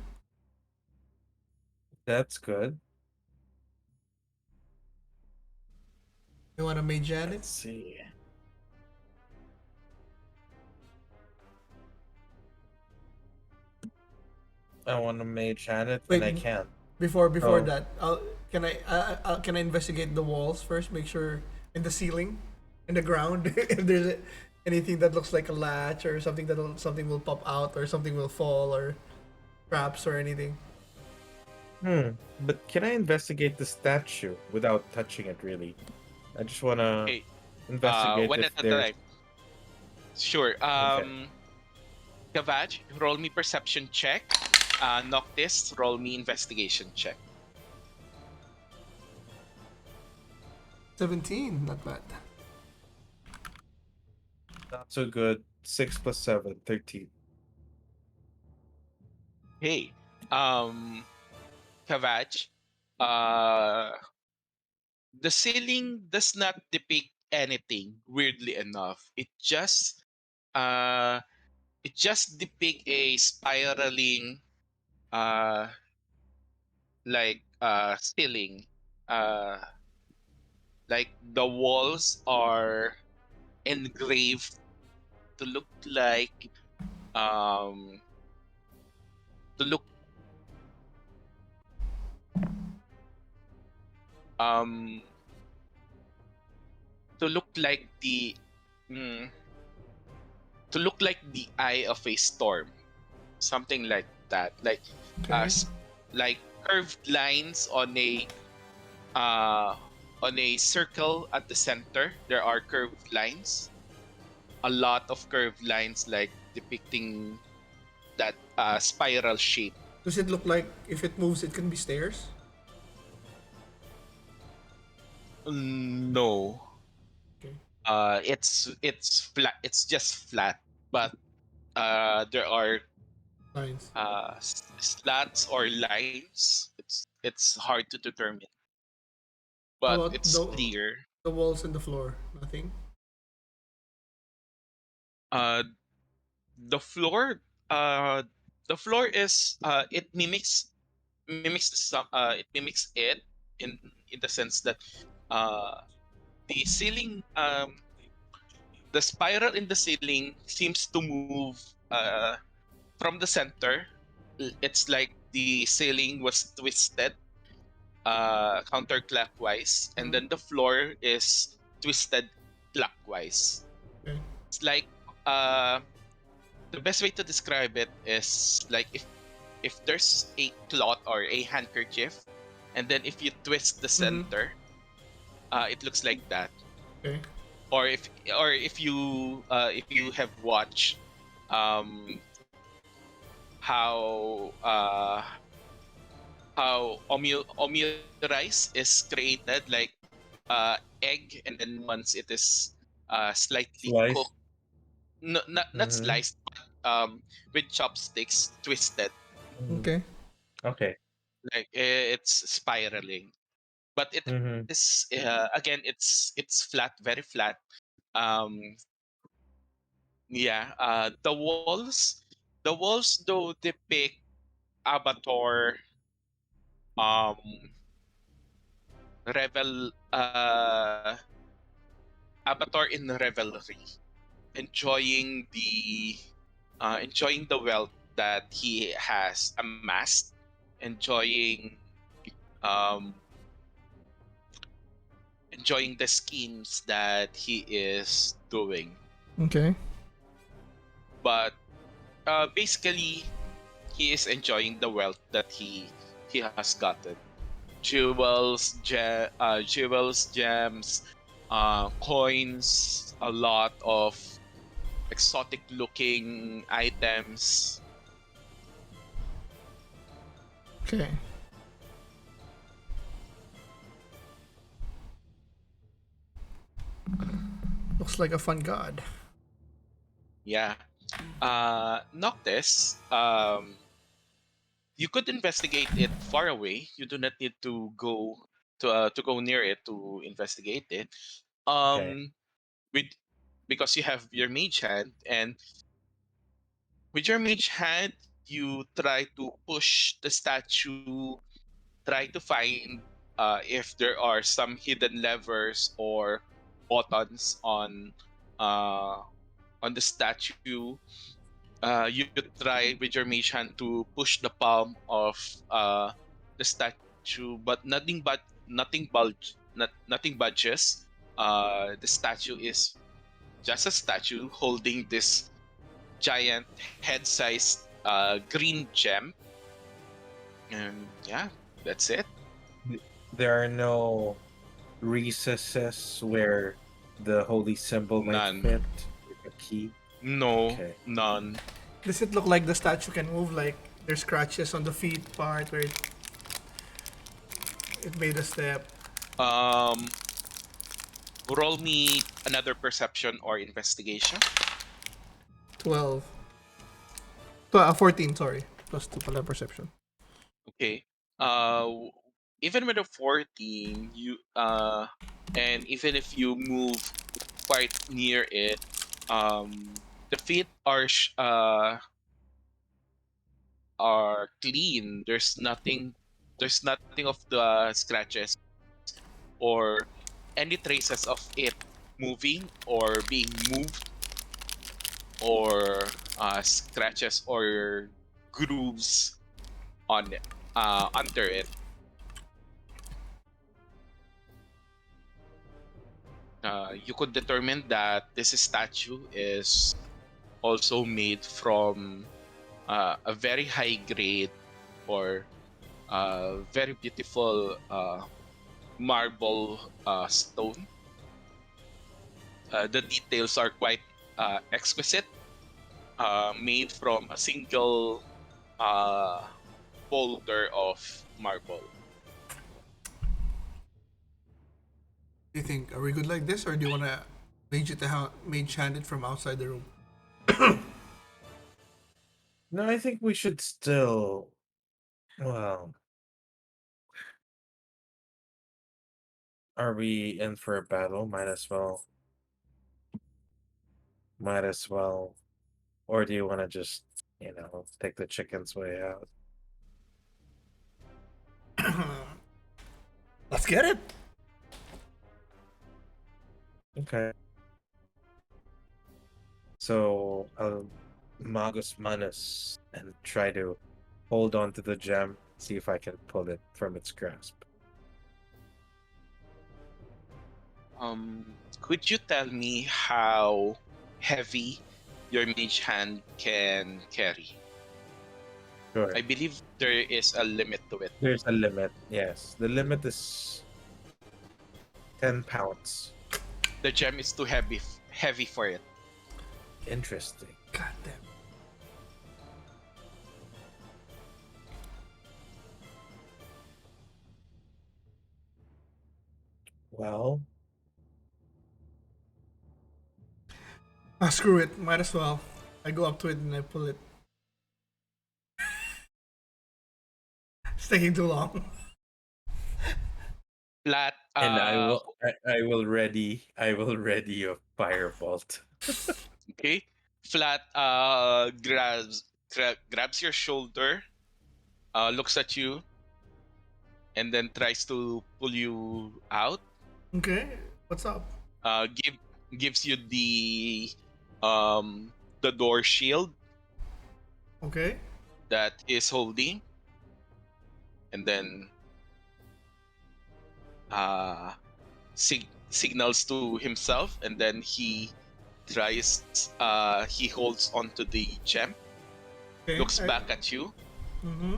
That's good. You wanna mage at it? Let's see. I want to mage hand it and Wait, I can't. before Oh, that, can I investigate the walls first? Make sure in the ceiling, in the ground, if there's anything that looks like a latch or something something will pop out or something will fall or traps or anything. but can I investigate the statue without touching it really? I just want to Okay, investigate one if at a there's. time. Sure. Okay. Kava'ch, roll me perception check. Noctis, roll me investigation check. 17, not bad. Not so good. 6 plus 7, 13. Hey, um, Kavach, uh, the ceiling does not depict anything. Weirdly enough, uh, it just depict a spiraling, uh, ceiling. Uh, like the walls are engraved to look like um to look um to look like the mm, to look like the eye of a storm, something like that, uh Okay. s- like curved lines uh on a circle at the center. There are curved lines, a lot of curved lines, like depicting that spiral shape. Does it look like if it moves, it can be stairs? No, Okay. it's flat, it's just flat, but there are Lines. slats or lines. It's hard to determine, How but about it's clear. the walls and the floor? Nothing. Uh, the floor, uh, the floor is it mimics it in the sense that uh the ceiling the spiral in the ceiling seems to move uh from the center. It's like the ceiling was twisted counterclockwise, and Uh-huh. then the floor is twisted clockwise. Okay. It's like uh, the best way to describe it is like if there's a cloth or a handkerchief, and then if you twist the Mm-hmm. center, it looks like that. Okay. Or if you have watched um, how omio rice is created, like egg, and then once it is slightly Slice. cooked, no, not Mm-hmm. sliced, but with chopsticks twisted. Mm. Okay. Okay. like it's spiraling, but it Mm-hmm. is again it's flat, very flat. Um, yeah. The walls though depict Abator um revel Abator in revelry, enjoying the wealth that he has amassed, enjoying um enjoying the schemes that he is doing. Okay. But basically, he is enjoying the wealth that he has gotten. Jewels, gems, coins, a lot of exotic looking items. Okay. Looks like a fun god. Yeah. Noctis, you could investigate it far away. You do not need to go near it to investigate it. Okay. Um, with because you have your mage hand, and with your mage hand, you try to push the statue, try to find if there are some hidden levers or buttons uh, on the statue. You try with your mage hand to push the palm of the statue, but nothing budges. The statue is just a statue holding this giant head-sized green gem, and yeah, that's it. There are no recesses where the holy symbol might None. fit, like a key. No, Okay. none. Does it look like the statue can move? Like there's scratches on the feet part where it made a step. Um, roll me another perception or investigation. 12. 14, sorry. Plus 2 pala perception. Okay. W- Even with a 14, and even if you move quite near it, the feet are clean. There's nothing of the scratches or any traces of it moving or being moved, or scratches or grooves on it, under it. You could determine that this statue is also made from a very high grade or very beautiful marble stone. The details are quite exquisite, made from a single uh, boulder of marble. Do you think, are we good like this, or do you want to mage hand it from outside the room? No, I think we should still. Well, are we in for a battle? Might as well. Might as well. Or do you want to just, take the chicken's way out? Let's get it. Okay. So I'll Magus Manus and try to hold on to the gem, see if I can pull it from its grasp. Could you tell me how heavy your mage hand can carry? Sure. I believe there is a limit to it. There's a limit. Yes. The limit is 10 pounds. The gem is too heavy for it. Interesting. God damn. Well, Ah, screw it. Might as well. I go up to it and I pull it. It's taking too long. Flat. And I will ready a firebolt. Okay. Flat grabs your shoulder, looks at you, and then tries to pull you out. Okay, what's up? Gives you um the door shield Okay. that is holding, and then uh signals to himself, and then he holds onto the gem, Okay. looks back at you. Mm-hmm.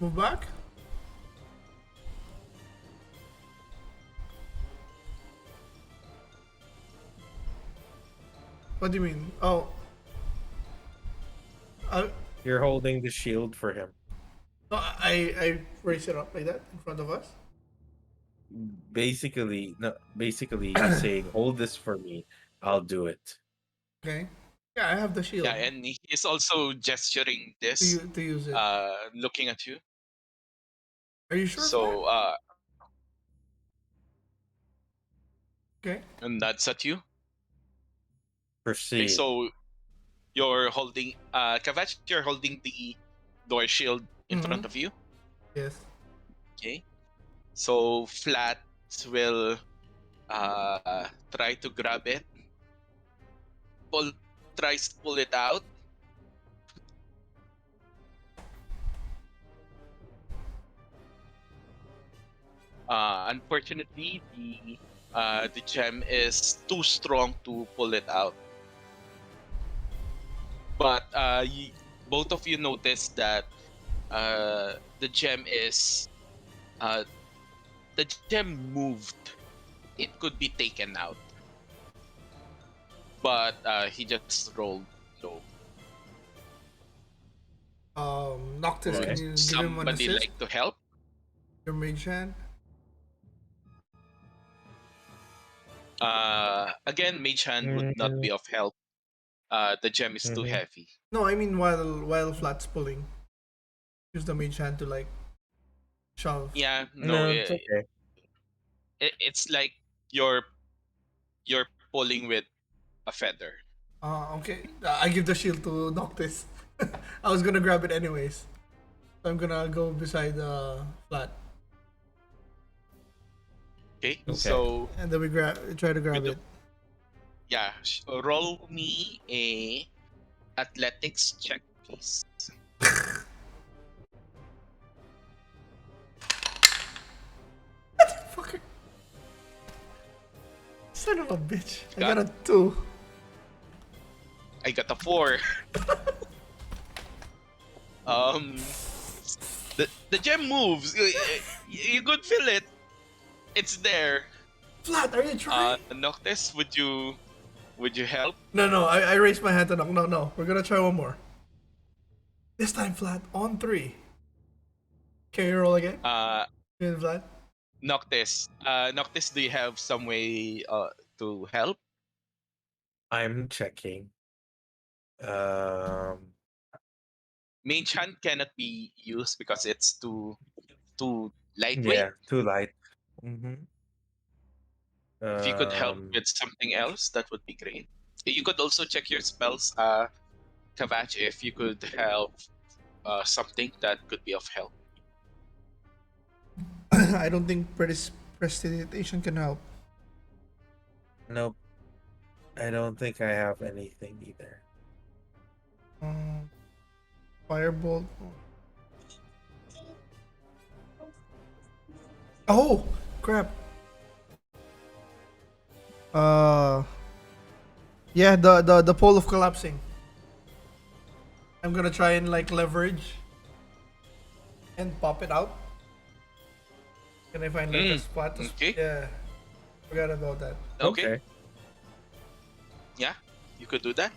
Move back. What do you mean? Oh, I, You're holding the shield for him. no, I raise it up like that in front of us. Basically, no, basically he's saying, "Hold this for me. I'll do it." Okay. Yeah, I have the Yeah, shield and he is also gesturing this, to use it. looking at you. Are you sure, Flat? So Okay. and nods at you. Okay, Proceed. so you're holding Kavach, you're holding the door shield in front Mm-hmm. of you. Yes. Okay. So Flat will try to grab it, pull tries to pull it out. Unfortunately, the gem is too strong to pull it out. But both of you notice that the gem is uh, the gem moved. It could be taken out, but he just rolled low. Noctis, can Would Okay. you give him an somebody assist? like to help? Your mage hand. Again, Mage Hand would not Mm-hmm. be of help. The gem is too heavy. No, I mean while Flat's pulling, use the mage hand to like shove. Yeah, no, No, it's okay. it's like you're you're pulling with a feather. Okay. I give the shield to Noctis. I was gonna grab it anyways. So I'm gonna go beside Flat, Okay, Okay. so and then we try to with grab the it. yeah, roll me a athletics check, please. Fucker, son of a bitch! I Got got a 2. I got a 4. Um, the gem moves. You could feel it. It's there. Flat, are you trying? Noctis, would you help? No, no. I raised my hand to Knock. No, no. We're gonna try one more. This time, Flat on 3. Can you roll again? Uh, Flat. Noctis, do you have some way to help? I'm checking. Um. Mage hand cannot be used because it's too lightweight. Yeah. Too light. Mm-hmm. If you could help Um. with something else, that would be great. You could also check your spells, Kavach, if you could help something that could be of help. I don't think prestidigitation can help. Nope. I don't think I have anything either. Um, Firebolt. Oh, crap. Uh, yeah, the pole of collapsing. I'm gonna try and like leverage and pop it out. Can I find like a Mm, spot? okay, Yeah, forgot about that. okay, Okay. yeah, you could do that.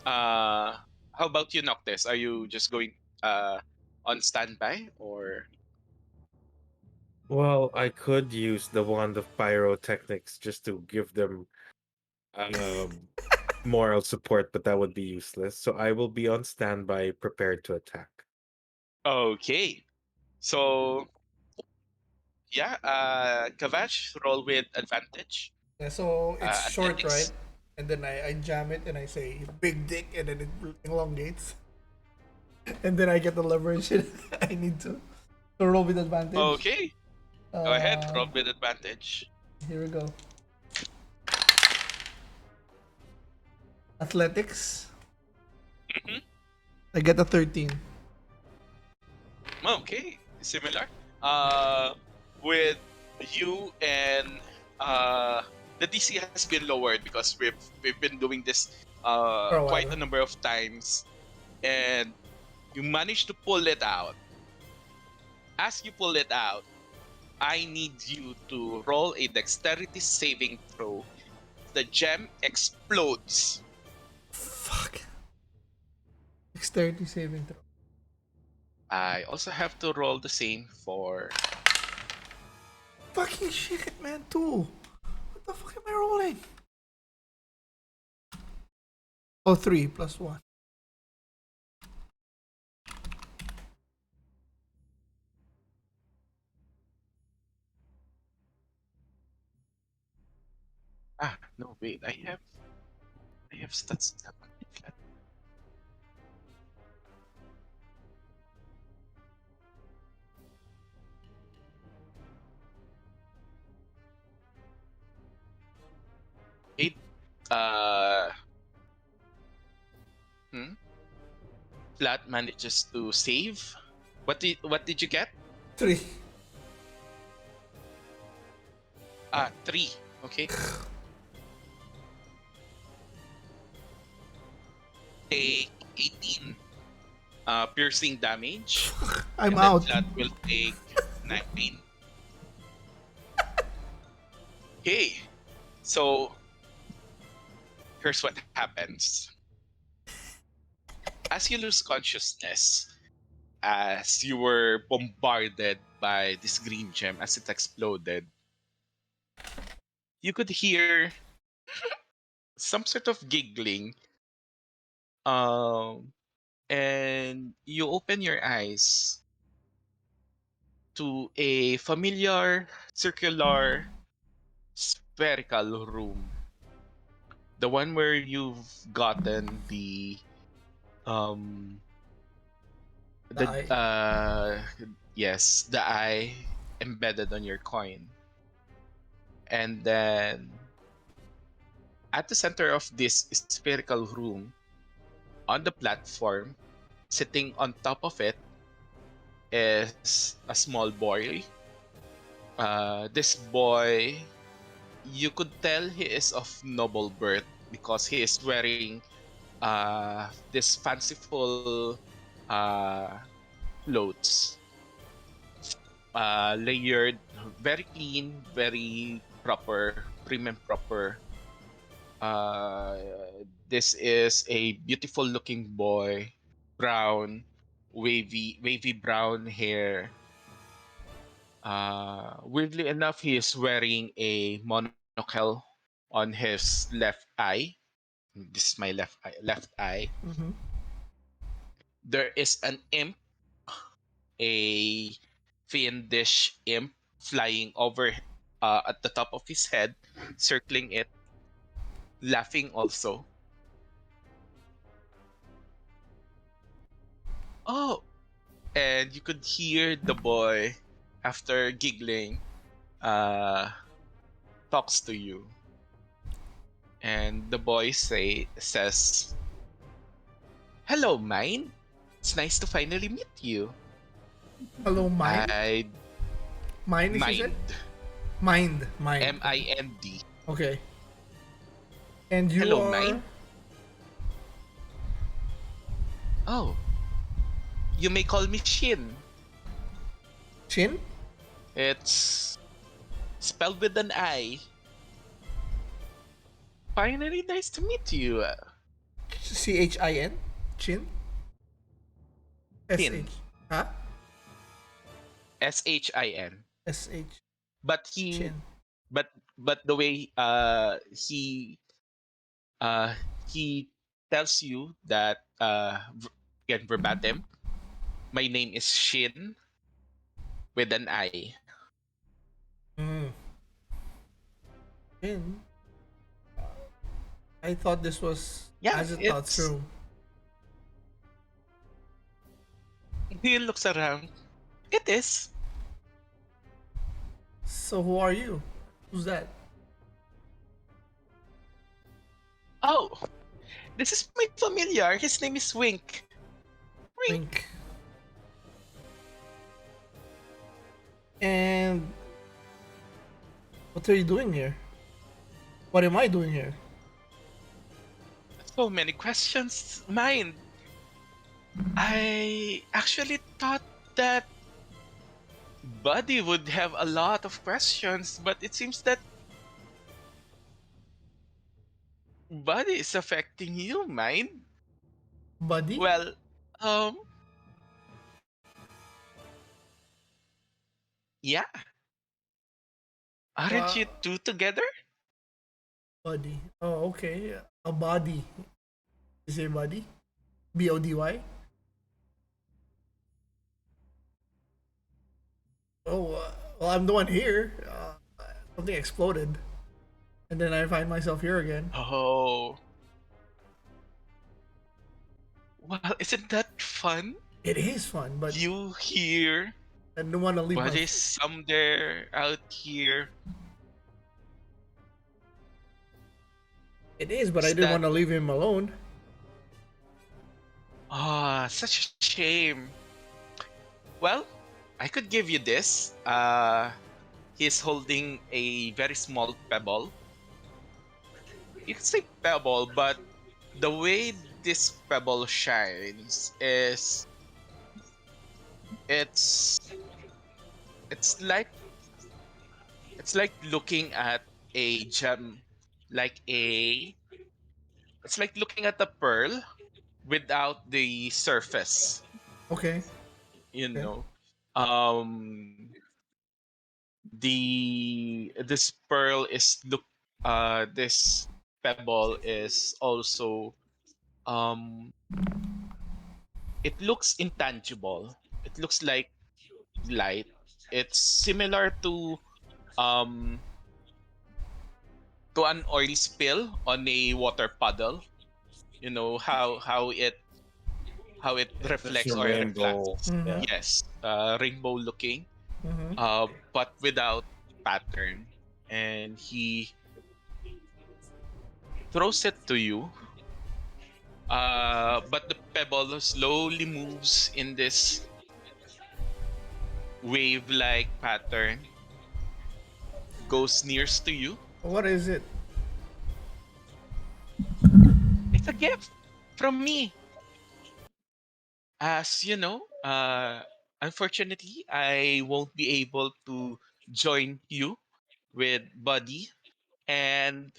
Uh, how about you, Noctis? Are you just going uh on standby or Well, I could use the wand of pyrotechnics just to give them um moral support, but that would be useless. So I will be on standby, prepared to attack. Okay. So yeah, Kavach, roll with advantage. Yeah, so it's short, right? Athletics. And then I jam it and I say big dick and then it elongates. And then I get the leverage I need to. So roll with advantage. Okay. Go ahead. Uh, Roll with advantage. Here we go. Athletics. Mhm. I get a 13. Okay. Similar. Uh, with you and uh, the DC has been lowered because we've been doing this For a quite while. a number of times, and you managed to pull it out. As you pull it out, I need you to roll a dexterity saving throw. The gem explodes. Fuck. Dexterity saving throw. I also have to roll the same for. Fucking shit, man. 2. What the fuck am I rolling? Oh, 3 plus 1. No, wait. I have stats tab on my flat. It uh hmm? Flat manages to save. What did you get? 3. 3. Okay. Take 18 piercing damage, I'm and then out. Flat will take 9. Okay. So here's what happens. As you lose consciousness, as you were bombarded by this green gem as it exploded, you could hear some sort of giggling. Um, and you open your eyes to a familiar circular spherical room, the one where you've gotten um The the eye. yes, the eye embedded on your coin. And then at the center of this spherical room, on the platform, sitting on top of it, is a small boy. This boy, you could tell he is of noble birth because he is wearing this fanciful uh, clothes, layered, very clean, very proper, prim and proper. Uh, this is a beautiful looking boy, brown, wavy brown hair. Weirdly enough, he is wearing a monocle on his left eye. This is my left eye. There is an imp, a fiendish imp flying over at the top of his head, circling it, laughing also. Oh, and you could hear the boy after giggling uh talks to you, and the boy says, "Hello, mine. It's nice to finally meet you. Hello, mine? I Mine is you said? mind Mind. Mind. Okay. mind. Okay. And you Hello, are mind. Oh, you may call me Shin. Chin? It's spelled with an I. Finally, nice to meet you, CHIN? Chin? Shin. SH. Huh? Shin. SH. But he, Chin. but the way he tells you that again verbatim. My name is Shin with an I. Mm. And I thought this was Yeah, Azathoth's it's room. he looks around. It is. So who are you? Who's that? Oh, this is my familiar. His name is Wink. Wink. Link. And what are you doing here? What am I doing here? So many questions. Mind. I actually thought that Buddy would have a lot of questions, but it seems that Buddy is affecting you, Mind. Buddy? Well, um, yeah. Aren't you Wow. two together? Buddy. Oh, okay. A body. You say buddy? Body? Oh, well, I'm the one here. Something exploded. And then I find myself here again. Oh, well, isn't that fun? It is fun, but You here, I don't want to leave my. Buddy's somewhere out here. It is, but I Is didn't that want to leave him alone. such a shame? Well, I could give you this. He's holding a very small pebble. You could say pebble, but the way this pebble shines is it's it's like it's like looking at a gem, like a it's like looking at a pearl without the surface. Okay. You Okay. know, um, this pearl is look this pebble is also um it looks intangible. It looks like light. It's similar um to an oil spill on a water puddle. You know how it Yeah, there's reflects a or rainbow. reflects. Yeah. Yes, rainbow looking, Mm-hmm. but without pattern. And he throws it to you. But the pebble slowly moves in this wave-like pattern, goes nearest to you. What is it? It's a gift from me. As you know, unfortunately, I won't be able to join you with Buddy, and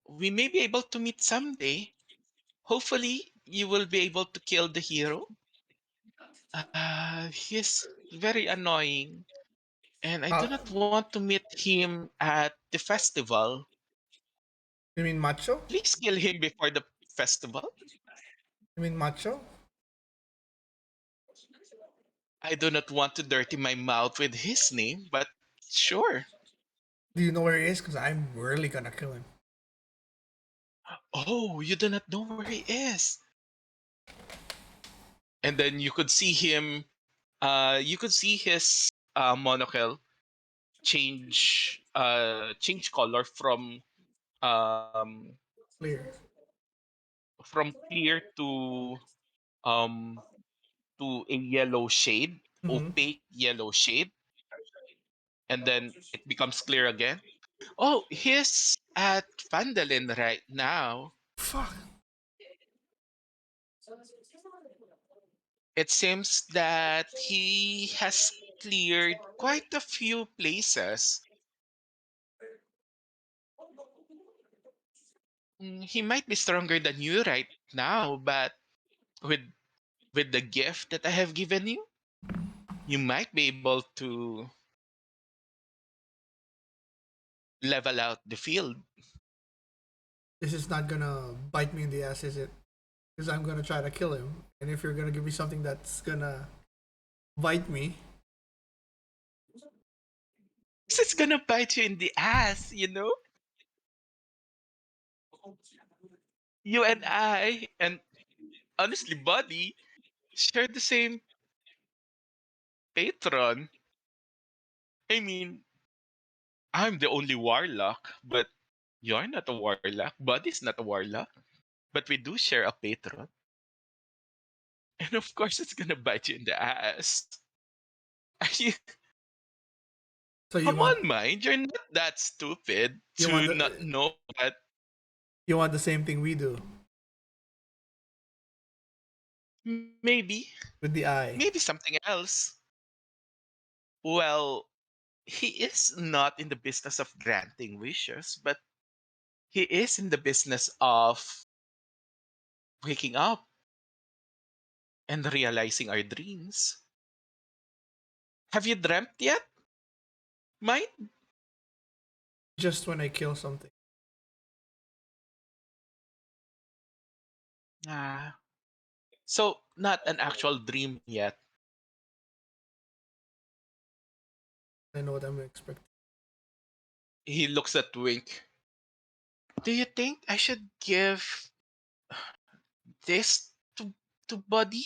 we may be able to meet someday. Hopefully, you will be able to kill the hero. He's very annoying, and I do Uh, not want to meet him at the festival. you mean macho? Please kill him before the festival. You mean macho? I do not want to dirty my mouth with his name, but sure. Do you know where he is? Because I'm really gonna kill him. Oh, you do not know where he is. And then you could see his monocle change color um Clear. from clear um to a yellow shade, Mm-hmm. opaque yellow shade, and then it becomes clear again. Oh, he's at Vandalin right now. Fuck. It seems that he has cleared quite a few places. He might be stronger than you right now, but with with the gift that I have given you, you might be able to level out the field. This is not gonna bite me in the ass, is it? because I'm gonna try to kill him. And if you're gonna give me something that's gonna bite me, This is gonna bite you in the ass, you know? You and I, and honestly, Buddy, share the same patron. I mean, I'm the only warlock, but you're not a warlock. Buddy's not a warlock. But we do share a patron. And of course, it's gonna bite you in the ass. Are you, so come on, mind. You're not that stupid you to want not the know that you want the same thing we do maybe, with the eye. maybe something else. Well, he is not in the business of granting wishes, but he is in the business of waking up and realizing our dreams. Have you dreamt yet, Mike? Just when I kill something, Ah, so not an actual dream yet. I know what I'm expecting. He looks at Wink. Do you think I should give this to Buddy?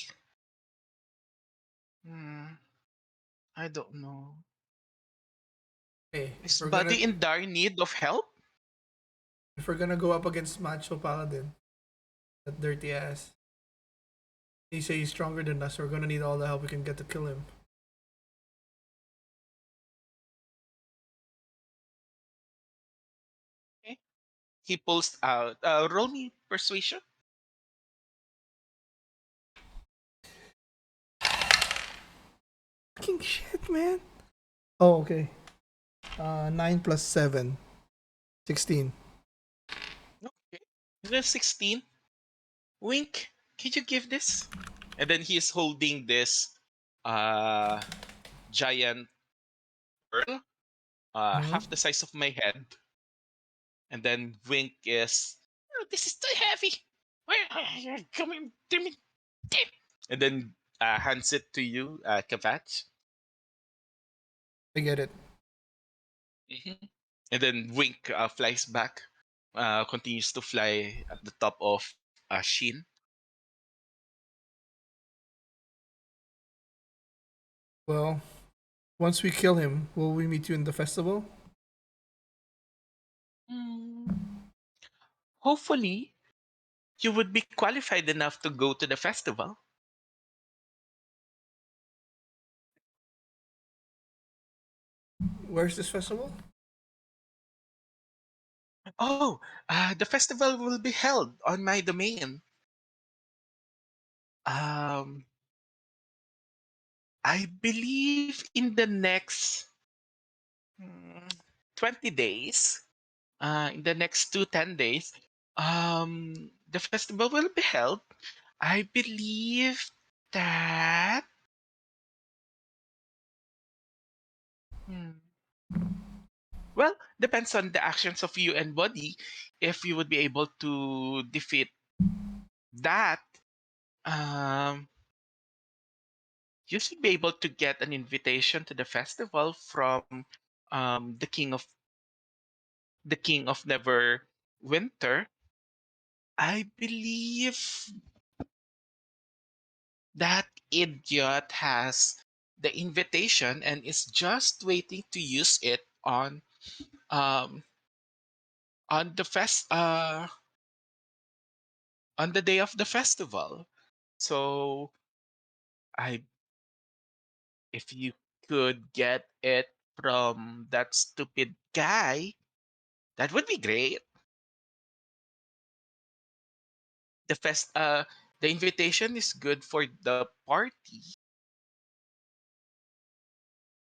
Hmm, I don't know. Hey, Is Buddy in dire need of help? if we're gonna go up against Macho Paladin, that dirty ass, he say he's stronger than us. We're gonna need all the help we can get to kill him. Okay. He pulls out. Roll me persuasion. Fucking shit, man. Oh, okay. 9 plus 7. 16. Okay. There's 16. Wink, can you give this? And then he's holding this uh giant pearl, Mm-hmm. half the size of my head. And then Wink is, "Oh, this is too heavy. Where coming to me?" And then hands it to you, Kava'ch. I get it. Mhm. And then Wink flies back, continues to fly at the top of Shin. Well, once we kill him, will we meet you in the festival? Mm, hopefully, you would be qualified enough to go to the festival. Where's this festival? Oh, the festival will be held on my domain. Um, I believe in the next mm, 20 days, in the next 10 days, the festival will be held. I believe that. Hmm, well, depends on the actions of you and Body. If you would be able to defeat that, um, you should be able to get an invitation to the festival from the king of Never Winter. I believe that idiot has the invitation and is just waiting to use it um on the on the day of the festival. So I if you could get it from that stupid guy, that would be great. The the invitation is good for the party.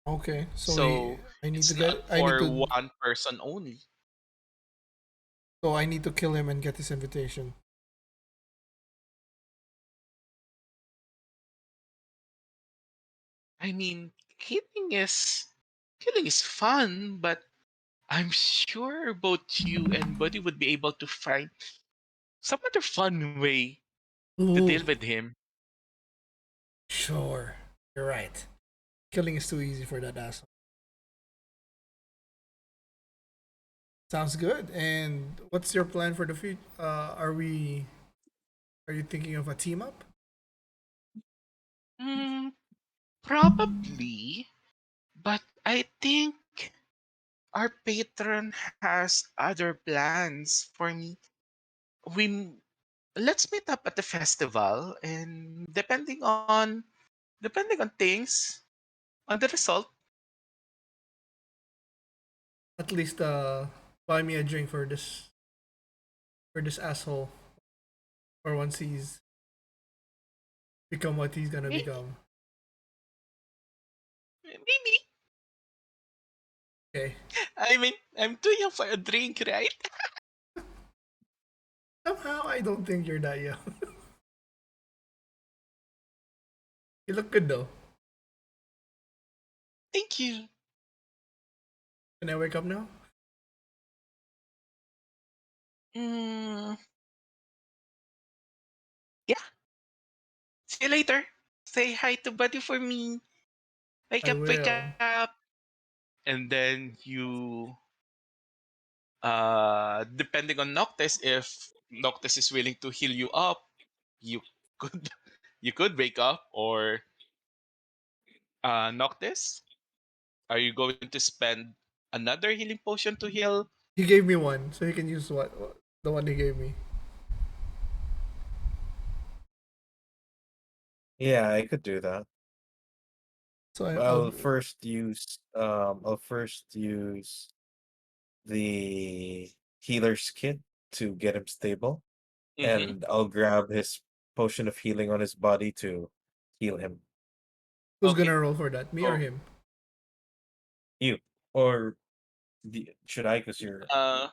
Okay, so So I need to it's get not for one person only. so I need to kill him and get this invitation. I mean, killing is fun, but I'm sure both you and Buddy would be able to find some other fun way to Ooh, deal with him. sure. You're right. Killing is too easy for that asshole. Sounds good. And what's your plan for the future? Are you thinking of a team up? Mm, probably, but I think our patron has other plans for me. We let's meet up at the festival, and depending on things, on the result. At least buy me a drink for this asshole. Or once he's become what he's gonna Maybe, become. maybe. Okay. I mean, I'm too young for a drink, right? Somehow I don't think you're that young. You look good though. Thank you. Can I wake up now? Mm, yeah. See you later. Say hi to Buddy for me. Wake I up, wake will. up. And then depending on Noctis, if Noctis is willing to heal you up, you could you could wake up. Or Noctis, are you going to spend another healing potion to heal? He gave me one, so he can use the one he gave me. Yeah, I could do that. So I'll first use the healer's kit to get him stable, Mm-hmm. and I'll grab his potion of healing on his body to heal him. who's Okay. gonna roll for that? Me or Oh, him? You or should I? Because you're uh,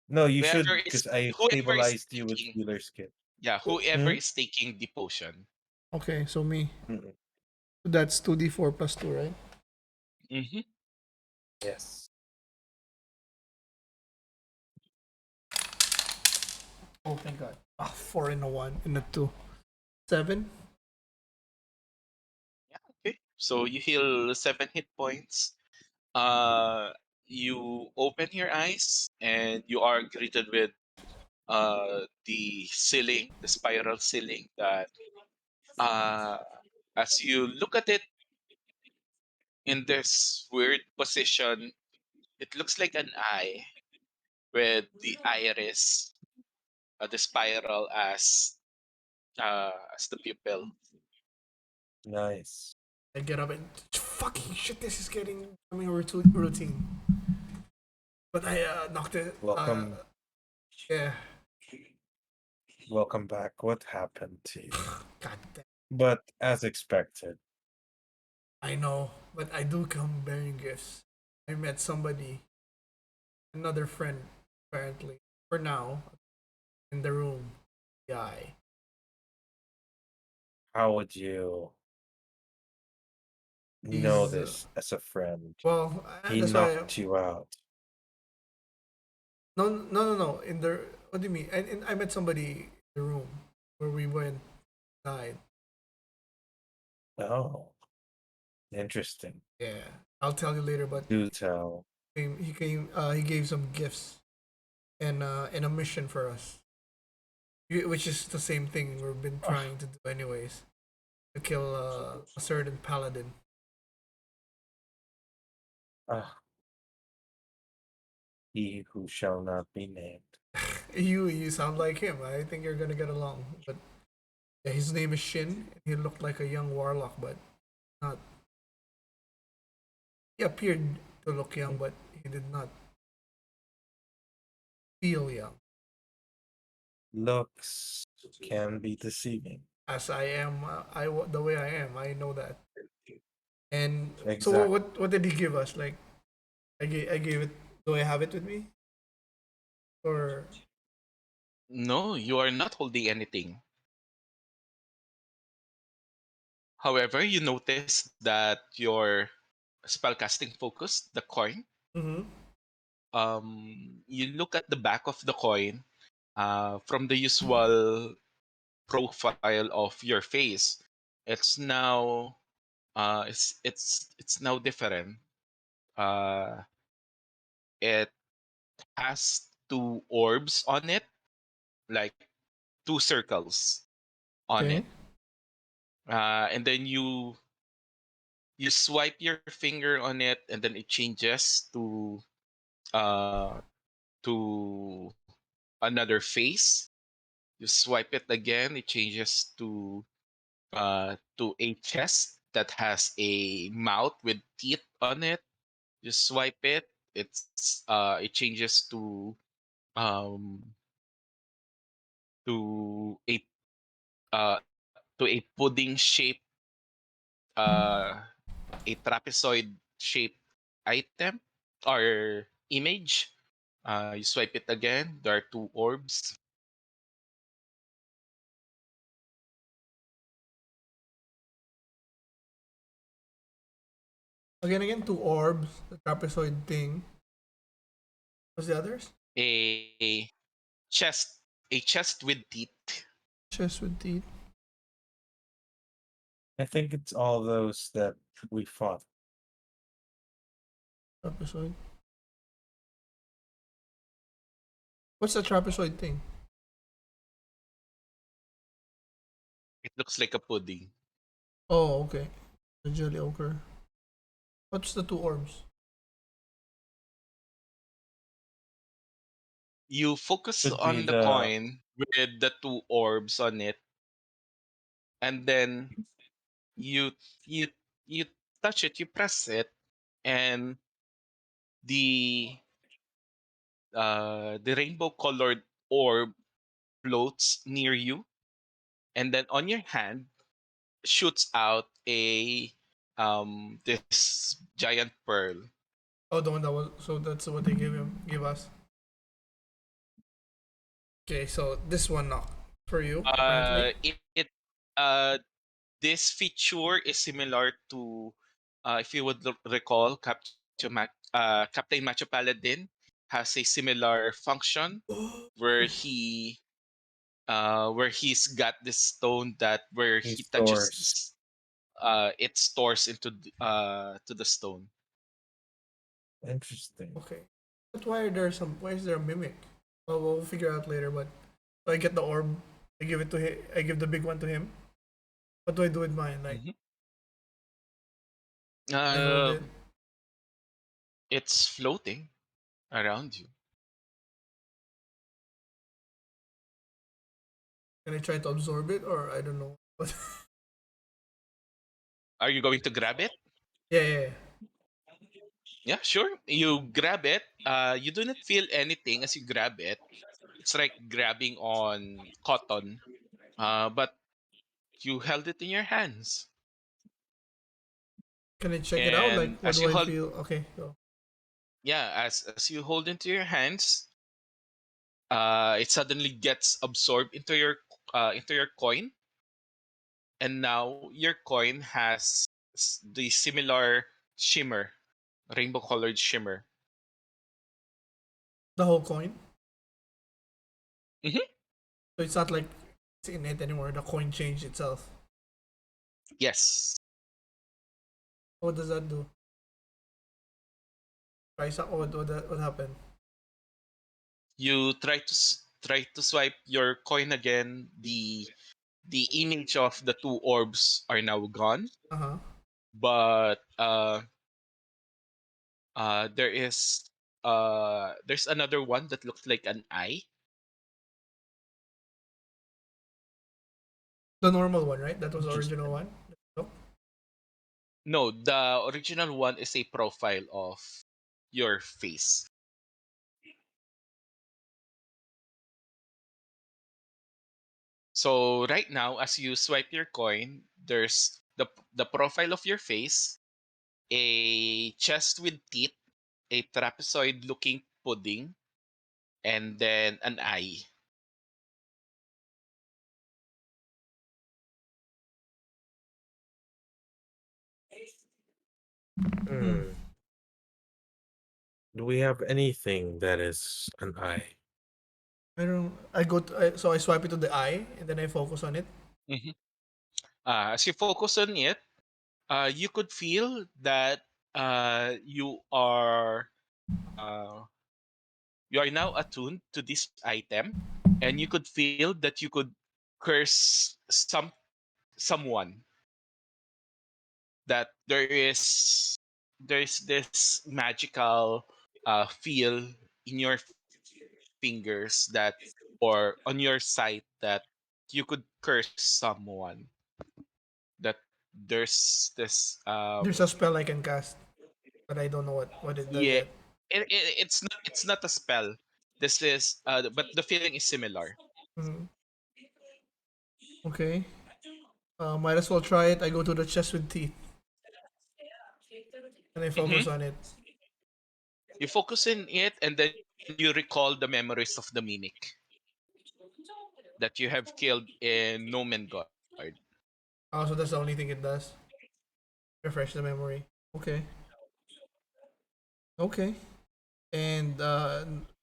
no, you should whoever because is I whoever is stabilized you with taking, healer's kit. yeah, whoever Hmm? is taking the potion. Okay, so me. Mm-mm. So that's 2d4 plus 2, right? Mm-hmm. Yes. Oh, thank God. Ah, 4 and a 1 and a 2. 7? Yeah. Okay. So you heal 7 hit points. Uh, you open your eyes and you are greeted with the ceiling, the spiral ceiling that uh, as you look at it in this weird position, it looks like an eye with the iris, the spiral as the pupil. Nice. I get up and fucking shit. This is becoming a routine. But I knocked it. Welcome, Yeah. welcome back. What happened to you? God damn. But as expected. I know, but I do come bearing gifts. I met somebody, another friend, apparently. For now, in the room. Yeah. How would you know He's this as a friend? well. He That's why. knocked you out. No. In the what do you mean? And I met somebody in the room where we went died. Oh, interesting. Yeah, I'll tell you later. But Do tell. he came. He gave some gifts and a mission for us, which is the same thing we've been Ah, trying to do anyways, to kill a certain paladin. ah, he who shall not be named. You sound like him. I think you're gonna get along. But yeah, his name is Shin. He looked like a young warlock, but not. He appeared to look young, but he did not feel young. Looks can be deceiving. As I am, the way I am, I know that. And so Exact. what did he give us? Like I gave it. Do I have it with me? Or No, you are not holding anything. However, you notice that your spellcasting focus, the coin, mm-hmm. you look at the back of the coin from the usual profile of your face. It's now it's now different. Uh, it has two orbs on it, like two circles on it. Okay. And then you swipe your finger on it, and then it changes uh to another face. You swipe it again, it changes to a chest that has a mouth with teeth on it. You swipe it, it changes um to to a pudding shaped uh a trapezoid shaped item or image. You swipe it again, there are two orbs. Again, two orbs, the trapezoid thing. What's the others? A chest with teeth. Chest with teeth, I think it's all those that we fought. trapezoid. What's the trapezoid thing? It looks like a pudding. Oh, okay. The jelly ochre. What's the two orbs? You focus Could be on the the coin with the two orbs on it, and then you you you touch it, you press it, and the the rainbow colored orb floats near you, and then on your hand shoots out a this giant pearl. Oh, the one that was. So that's what they give us. Okay, so this one now for you apparently. It this feature is similar to if you would recall Captain Macho Paladin has a similar function where he's got this stone that where he he touches stores. it stores into to the stone. Interesting. Okay. But why are there some? Why is there a mimic? Well, we'll figure out later. But so I get the orb. I give it to him. I give the big one to him. What do I do with mine? Like Hmm. I hold uh it. it's floating around you. Can I try to absorb it, or I don't know. But Are you going to grab it? yeah, yeah, yeah. Yeah, sure, you grab it. You do not feel anything as you grab it. It's like grabbing on cotton, but you held it in your hands. Can I check it out? Like, And what as do you I hold, feel? Okay, go. yeah, as you hold into your hands, it suddenly gets absorbed into your coin, and now your coin has the similar shimmer, rainbow colored shimmer. The whole coin. Hmm. So it's not like it's in it anymore. The coin changed itself. Yes, What does that do? Price up. What happened? you try to swipe your coin again. The image of the two orbs are now gone, Uh huh. but there is there's another one that looks like an eye. The normal one, right? That was the original one. No? No, the original one is a profile of your face. So right now, as you swipe your coin, there's the profile of your face, a chest with teeth, a trapezoid-looking pudding, and then an eye. Hmm. Hmm. Do we have anything that is an eye? I don't. So I swipe it to the eye and then I focus on it. Mhm. As you focus on it, you could feel that you are now attuned to this item, and you could feel that you could curse someone, that there's this magical feel in your fingers, that or on your sight, that you could curse someone, that there's this There's a spell I can cast, but I don't know what it does yeah, yet. it's not a spell. This is but the feeling is similar. Mm, okay. Might as well try it. I go to the chest with teeth and I focus Hmm. on it. You focus in it, and then you recall the memories of the mimic that you have killed in Nomengard. Oh, so that's the only thing it does. Refresh the memory. Okay. Okay. And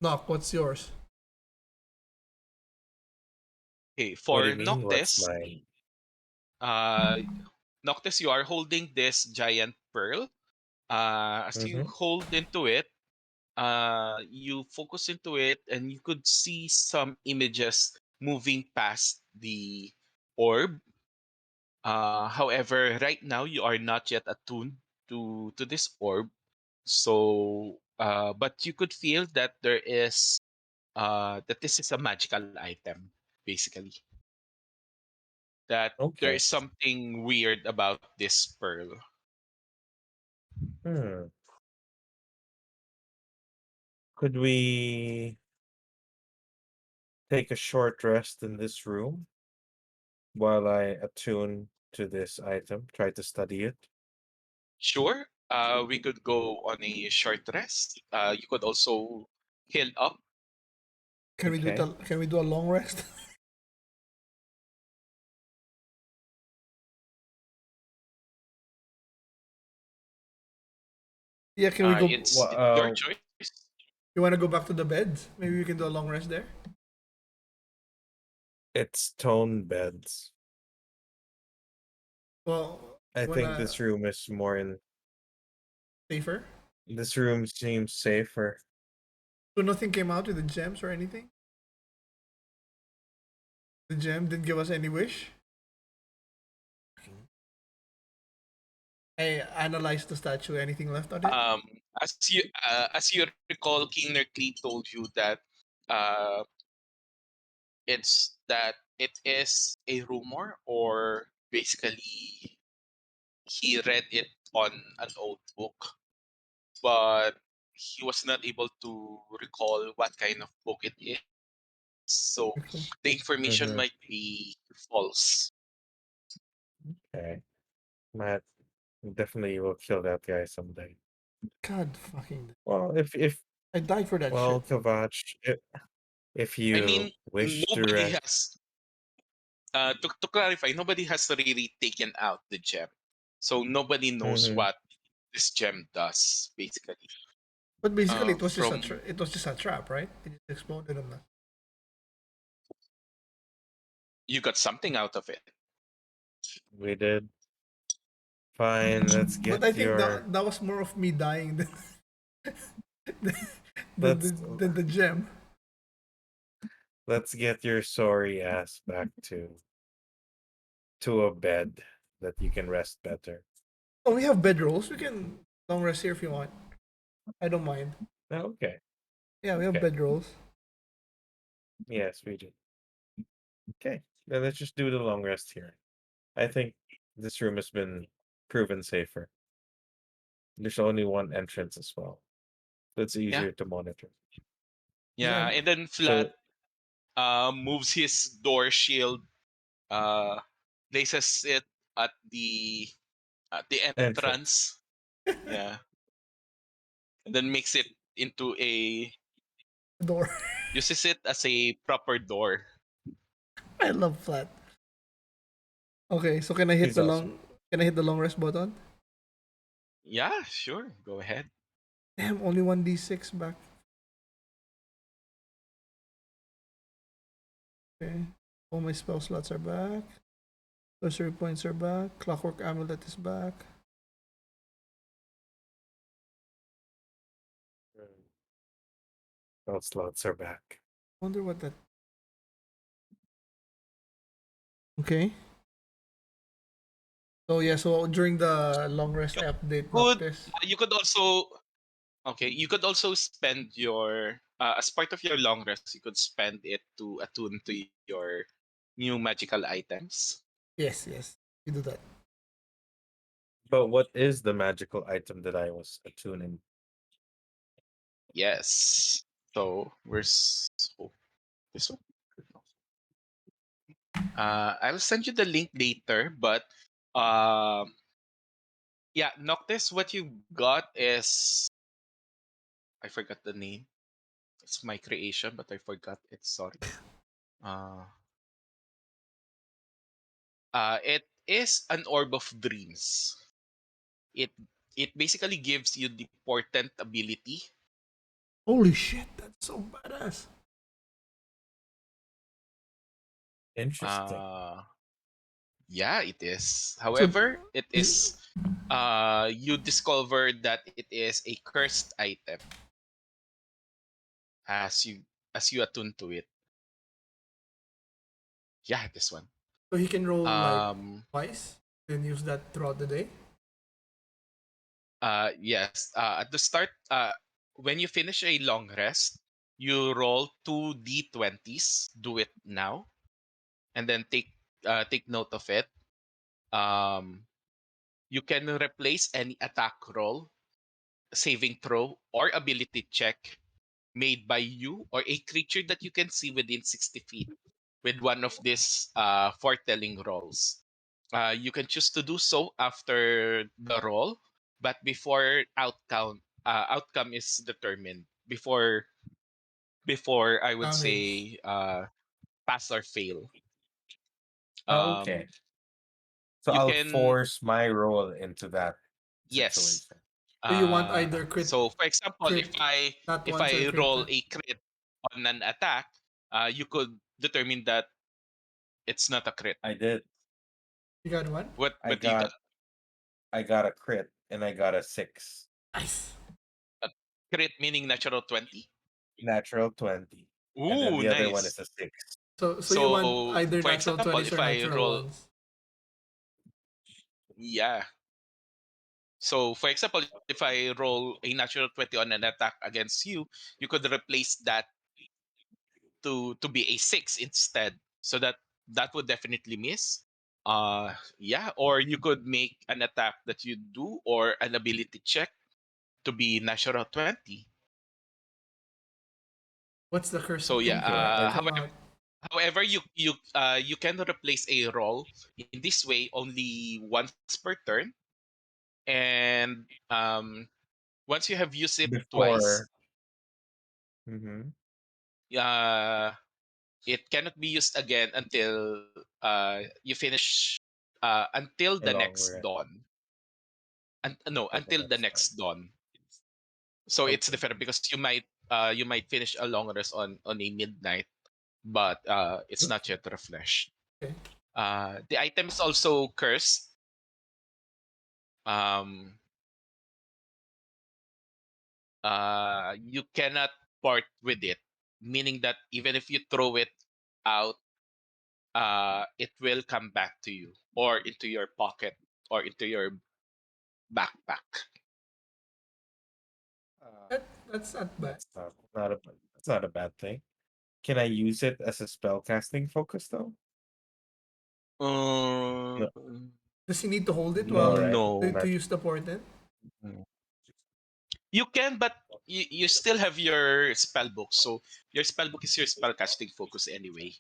knock. What's yours? Okay, What do you for mean? What's Noctis, mine? uh, Noctis, you are holding this giant pearl. As you Mm-hmm. hold into it, you focus into it, and you could see some images moving past the orb. However, right now you are not yet attuned to this orb, so but you could feel that this is a magical item, basically. That there Okay. is something weird about this pearl. Hmm. Could we take a short rest in this room while I attune to this item, try to study it? Sure, we could go on a short rest. You could also heal up. Can we do it? Okay. Can we do a long rest? Yeah. Can we go? It's your choice. You want to go back to the beds? Maybe we can do a long rest there. It's stone beds. Well, I you think wanna this room is more in. safer? This room seems safer. So nothing came out with the gems or anything. The gem didn't give us any wish. I analyzed the statue. Anything left on it? Um, as you recall, King Nerkli told you that uh, it is a rumor, or basically he read it on an old book, but he was not able to recall what kind of book it is. So the Okay. information might Mm-hmm. be false. Okay. Matt definitely will kill that guy someday. God fucking. Well, if I died for that well, shit. Kavach, if I you mean, wish to nobody rest, has to clarify, nobody has really taken out the gem, so nobody knows hmm what this gem does basically. But basically, From it was just a trap, right? It just exploded on us. You got something out of it. we did fine. Let's But get I think your that was more of me dying than let's than the gem. let's get your sorry ass back to a bed that you can rest better. Oh, we have bedrolls. We can long rest here if you want. I don't mind. Okay, Yeah, we have okay, bedrolls. yes, we do. Okay, then let's just do the long rest here. I think this room has been proven safer. There's only one entrance as well. So it's Yeah, easier to monitor. yeah. And then Flat So moves his door shield, uh, places it at the entrance. entrance. Yeah, and then makes it into a Door. uses it as a proper door. I love flat. Okay, so can I hit He's the awesome. long? Can I hit the long rest button? Yeah, sure. Go ahead. Damn, only one d6 back. Okay. All my spell slots are back. Sorcery points are back. Clockwork Amulet is back. All slots are back. Wonder what that. Okay. So yeah, so during the long rest, I update Could Noctis. you could also okay, you could also spend your as part of your long rest, you could spend it to attune to your new magical items. Yes, yes. You do that. But what is the magical item that I was attuning? Yes. So so this one. I'll send you the link later, but um yeah, Noctis, what you got is I forgot the name. It's my creation, but I forgot it. Sorry. Uh, it is an orb of dreams. It it basically gives you the portent ability. Holy shit, that's so badass. Interesting. Uh, yeah, it is. So, However, it is, is you discover that it is a cursed item as you attune to it. Yeah, this one. so he can roll like Um, twice and use that throughout the day. yes. At the start, when you finish a long rest, you roll two d20s. Do it now, and then take note of it. Um, you can replace any attack roll, saving throw, or ability check made by you or a creature that you can see within 60 feet with one of these foretelling rolls. You can choose to do so after the roll, but before outcome is determined. Before I would Damage. say pass or fail. Okay. Um, So you I'll can force my role into that yes. situation. So you want either So for example, if crit, I not if once or I crit. roll a crit on an attack, you could determine that it's not a crit. I did. You got one? I What do you got? got I got a crit and I got a 6. Nice. A crit meaning natural 20. Natural 20. And then Ooh, the other one nice. is a 6. So you want So either for natural example, 20s if or I natural roll, ones. yeah. So for example, if I roll a natural 20 on an attack against you, you could replace that to be a 6 instead. So that would definitely miss. Yeah, or you could make an attack that you do or an ability check to be natural 20. What's the cursed So yeah, thing Okay. to I come out? however, you can replace a roll in this way only once per turn, and once you have used it twice, before mhm, uh, it cannot be used again until you finish until the a long next rest dawn. And no, till the until the next time. next dawn. So it's Okay. different because you might finish a long rest on a midnight, but it's not yet refreshed. Okay. The item is also cursed. Um, you cannot part with it, meaning that even if you throw it out, it will come back to you or into your pocket or into your backpack. Uh, That's not bad. that's not a bad thing. Can I use it as a spell casting focus though? No, Um, Does he need to hold it no, while right? no, to Not use the portent? mm, you can, but you still have your spell book. So your spell book is your spell casting focus anyway.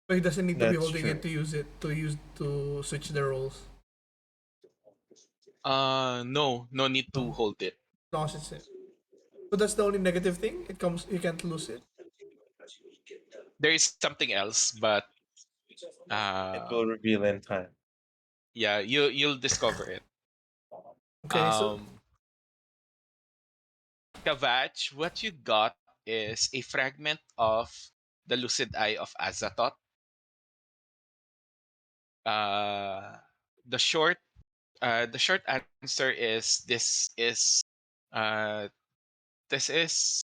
So he doesn't need to be that's holding it true. to use to switch the roles. No, no need to No, hold it. lost it. So that's the only negative thing. It comes. You can't lose it. There is something else, but It uh, will reveal in time. yeah, you'll discover it. Okay. So Um, Kavach, what you got is a fragment of the lucid eye of Azathoth. Uh, the short answer is uh, this is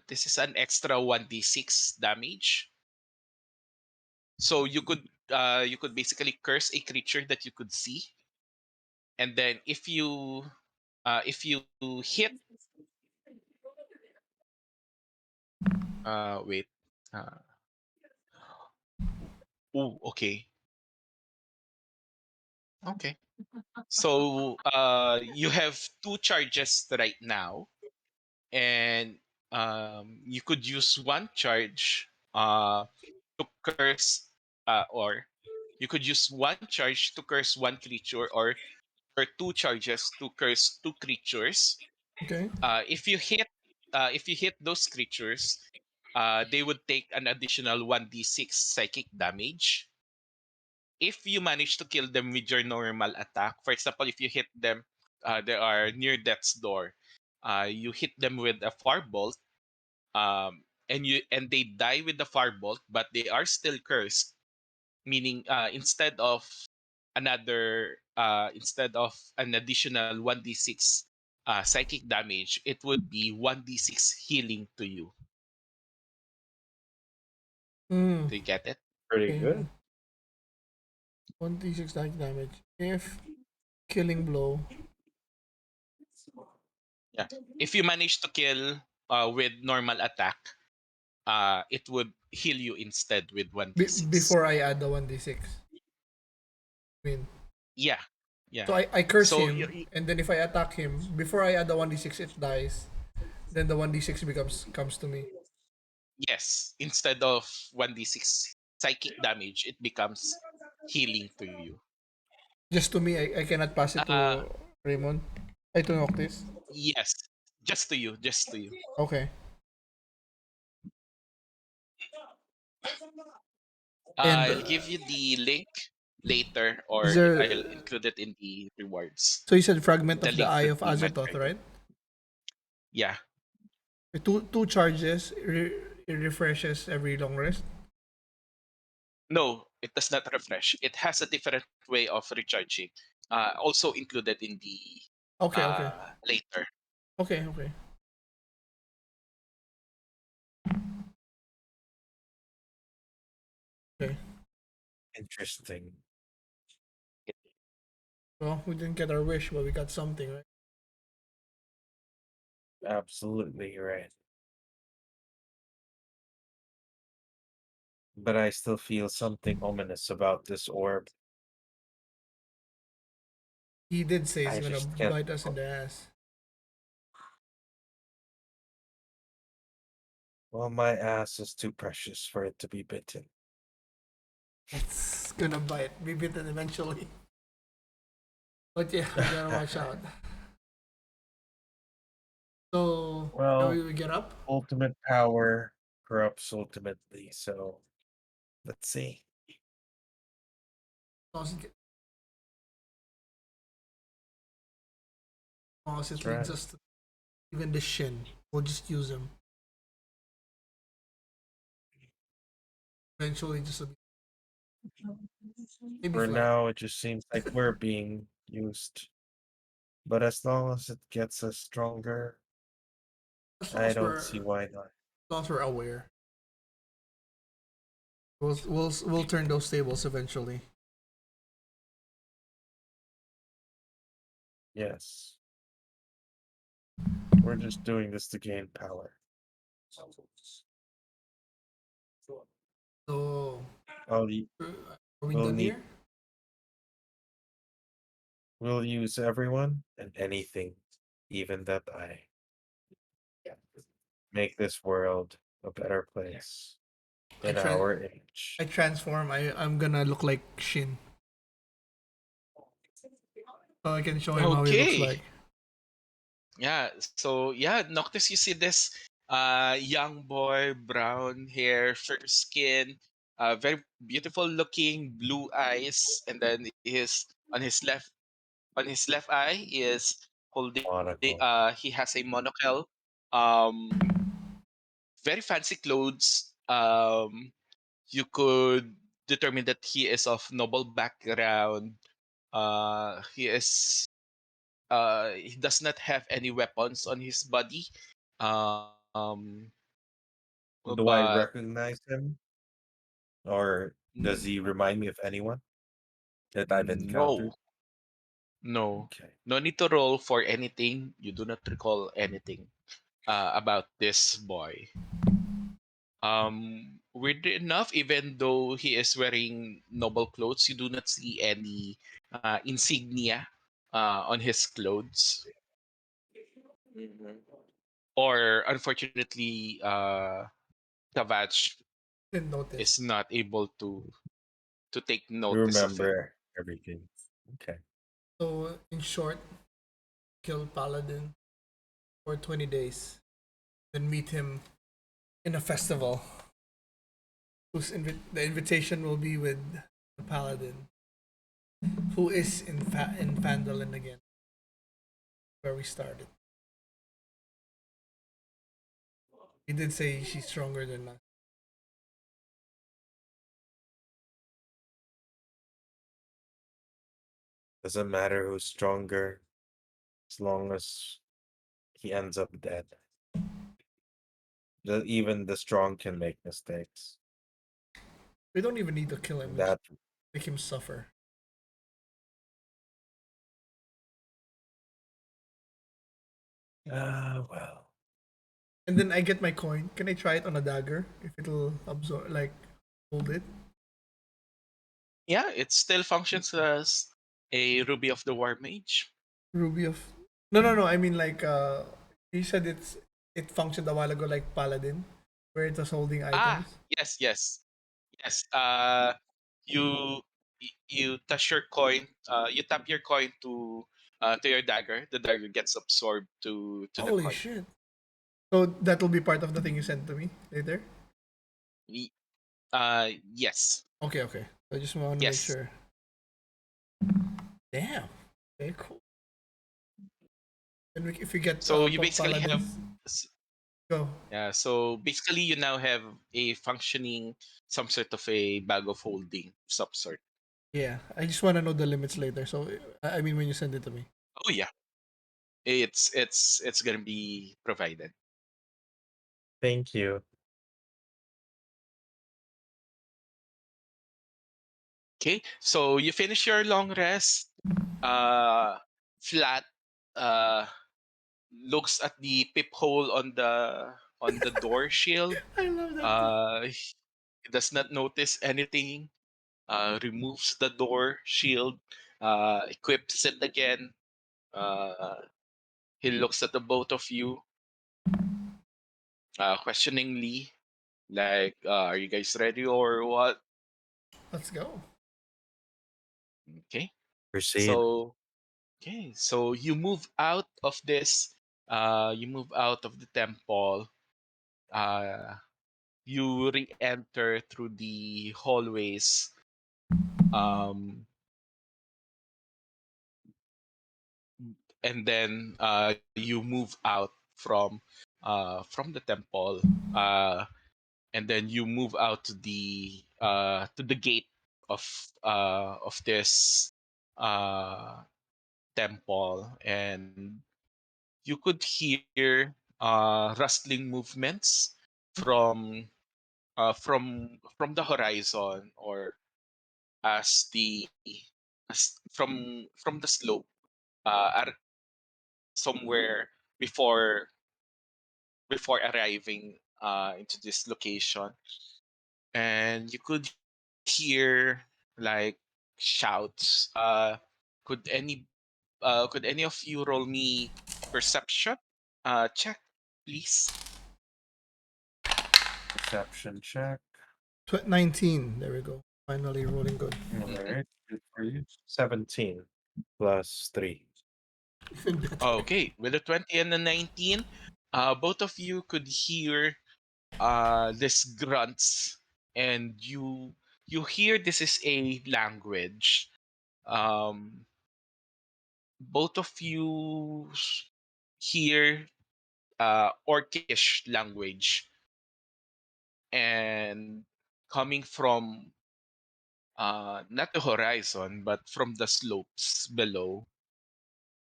this is an extra 1d6 damage. So you could basically curse a creature that you could see, and then if you hit wait uh oh okay, okay. So you have two charges right now, and you could use one charge to curse or you could use one charge to curse one creature, or two charges to curse two creatures. Okay. If you hit those creatures, they would take an additional 1d6 psychic damage. If you manage to kill them with your normal attack, for example, if you hit them, they are near death's door. You hit them with a firebolt, and they die with the firebolt, but they are still cursed. Meaning, instead of an additional 1d6 psychic damage, it would be 1d6 healing to you. Mm. Do you get it? Pretty Okay. good. 1d6 damage. If killing blow Yeah. If you manage to kill with normal attack, it would heal you instead with 1d6. before I add the 1d6. I mean, Yeah. Yeah. so I curse So him, and then if I attack him, before I add the 1d6, it dies. Then the 1d6 comes to me. yes, instead of 1d6 psychic damage, it becomes healing to you. Just to me, I cannot pass it Uh, to Raymond. I to Noctis. yes, just to you, just to you. Okay. And I'll give you the link later, is or there? I'll include it in the rewards. So you said fragment The of the link eye would of be Azathoth, mentioned. right? Yeah. Two charges. It refreshes every long rest. No, it does not refresh. It has a different way of recharging. Also included in the Okay. Okay. later. Okay. Okay. Okay. Interesting. Well, we didn't get our wish, but we got something, right? Absolutely right. But I still feel something ominous about this orb. He did say he's I gonna just can't. bite us in the ass. Well, my ass is too precious for it to be bitten. It's gonna bite. Be bitten eventually. But yeah, we gotta watch out. So, shall Well, we get up? ultimate power corrupts ultimately, so let's see. As That's it leads right. us to even the shin. We'll just use him. Eventually, just a, maybe For flat. now, it just seems like we're being used. But as long as it gets us stronger, As long I as don't see why not. we're aware, we'll turn those tables eventually. Yes. We're just doing this to gain power. So, I'll, y- are we we'll done need here? we'll use everyone and anything, even that I make this world a better place I in tran our image. I transform. I'm gonna look like Shin, so I can show him how he looks Okay. like. Yeah. So yeah, Noctis, you see this young boy, brown hair, fair skin, very beautiful looking, blue eyes, and then on his left eye is holding Monocle. he has a monocle. Um, very fancy clothes. You could determined that he is of noble background. He does not have any weapons on his body. Um, Do I but recognize him? Or does he remind me of anyone that I've no, encountered? no, Okay. no need to roll for anything. You do not recall anything about this boy. Weirdly enough, even though he is wearing noble clothes, you do not see any insignia on his clothes. Mhm. Or unfortunately, Kavach Didn't is notice. not able to take You notice of it. remember everything. Okay. So in short, kill Paladin for 20 days, then meet him in a festival. The invitation will be with the Paladin, who is in Phandalin again, where we started. He did say she's stronger than us. Doesn't matter who's stronger as long as he ends up dead. Even the strong can make mistakes. We don't even need to kill him. And We just that, make him suffer. well, And then I get my coin. Can I try it on a dagger? If it'll absorb, like, hold it? Yeah, it still functions as a Ruby of the War Mage. Ruby of. No, no, no. I mean, like, you said it functioned a while ago like Paladin, where it was holding Ah, items. yes, yes, yes. You you touch your coin. You tap your coin to your dagger. The dagger gets absorbed to the Holy coin. shit. So that'll be part of the thing you sent to me later? Y- yes, Okay, okay. I just want to make yes. sure. Damn. Okay, cool. And if we get So you basically have paladins, s- go. yeah. So basically, you now have a functioning some sort of a bag of holding of some sort. Yeah, I just want to know the limits later. So I mean, when you send it to me. Oh yeah, it's gonna be provided. thank you. Okay, so you finish your long rest. Uh, Flat uh looks at the peephole on the door shield. I love that thing. He does not notice anything. Removes the door shield. Equips it again. Uh, he looks at the both of you, questioningly, like, "Are you guys ready or what?" Let's go. Okay, Proceed. so so you move out of this. You move out of the temple. Uh, you re-enter through the hallways. Um, and then you move out from the temple. Uh, and then you move out to the gate of this uh, temple, and you could hear rustling movements from from the horizon, or as the from the slope, somewhere before arriving into this location. And you could hear like shouts. Could any of you roll me perception check, please? Perception check. 19. There we go. Finally rolling good. All Mhm. right. Good for you. 17 plus 3. Even better. Okay, with a 20 and a 19, both of you could hear this grunts, and you hear this is a language. Um, both of you hear Orcish language, and coming from not the horizon, but from the slopes below.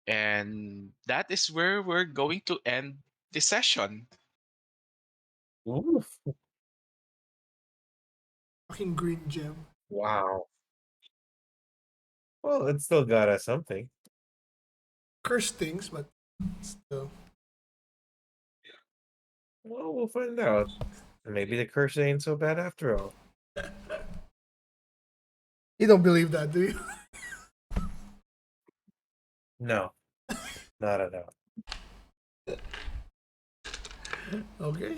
And that is where we're going to end the session. Oof. Fucking green gem. Wow. Well, it still got us something. Curse things, but still. Well, we'll find out. Maybe the curse ain't so bad after all. You don't believe that, do you? No, not at all. Okay.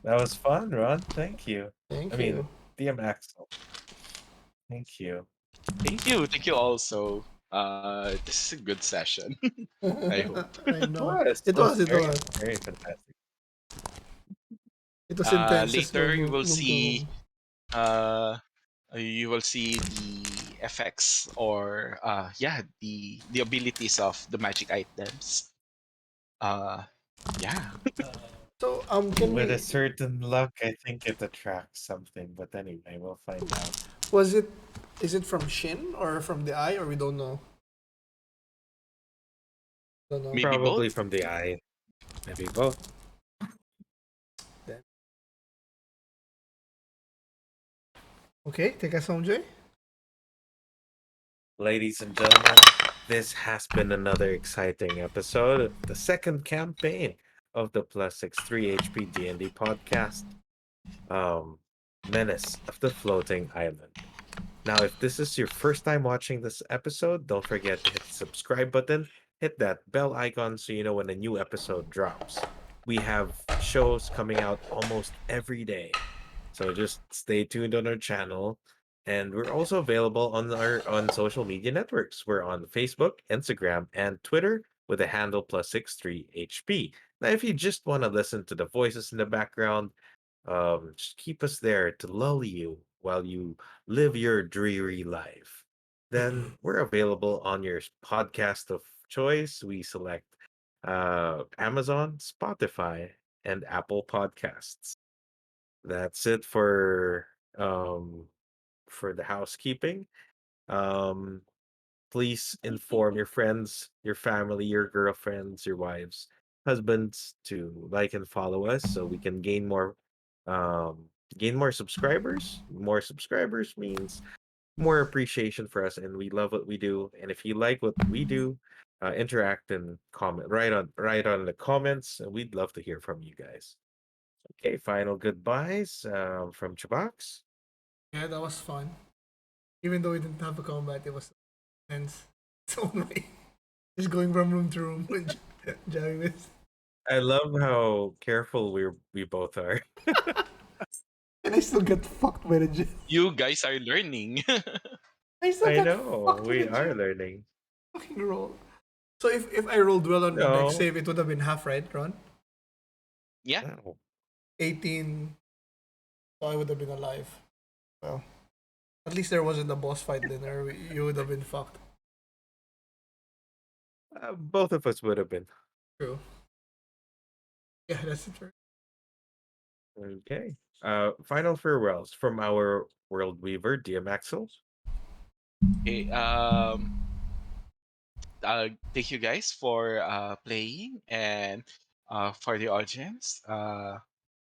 That was fun, Ron. Thank you. I Thank you. mean, DM Axel. Thank you. Thank you. Thank you also. This is a good session. I hope. I know. Was It it was was, it very, was. very fantastic. It was intense, just Later room to room. uh, you will see the effects, or yeah, the abilities of the magic items. Uh, yeah. So, can With a we. certain luck, I think it attracts something. But anyway, we'll find out. Was it. Is it from Shin or from the eye, or we don't know? Don't know. Maybe Probably both. from the eye. Maybe both. Then. Okay, take us home, Jay. Ladies and gentlemen, this has been another exciting episode of the second campaign of the Plus 63 HP D&D podcast. Um, Menace of the Floating Island. Now, if this is your first time watching this episode, don't forget to hit the subscribe button, hit that bell icon so you know when a new episode drops. We have shows coming out almost every day. So just stay tuned on our channel. And we're also available on our on social media networks. We're on Facebook, Instagram, and Twitter with the handle +63HP. Now, if you just want to listen to the voices in the background, just keep us there to lull you while you live your dreary life. Then we're available on your podcast of choice. We select Amazon, Spotify, and Apple Podcasts. That's it for the housekeeping. Um, Please inform your friends, your family, your girlfriends, your wives, husbands to like and follow us so we can um gain more subscribers. More subscribers means more appreciation for us, and we love what we do. And if you like what we do, interact and comment right on the comments, and we'd love to hear from you guys. Okay, final goodbyes from Chubax. Yeah, that was fun. Even though we didn't have a combat, it was intense. Its own way. Just going from room to room and jamming this. I love how careful we both are. And I still get fucked by the gem. You guys are learning. I still I got know fucked with we the are gem. learning. Fucking roll. So if I rolled well on the next No, save, it would have been half, right, Ron? Yeah. no. 18, so I would have been alive. Well, at least there wasn't a boss fight then, or you would have been fucked. Both of us would have been. True. Yeah, that's it. Okay. Final farewells from our world weaver, DMAxel. Okay. Thank you guys for playing, and for the audience.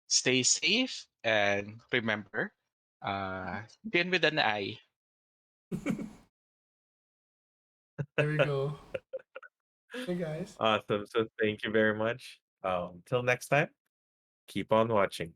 Stay safe, and remember, pin with an eye. There we go. Hey guys. Awesome. So thank you very much. Till next time, keep on watching.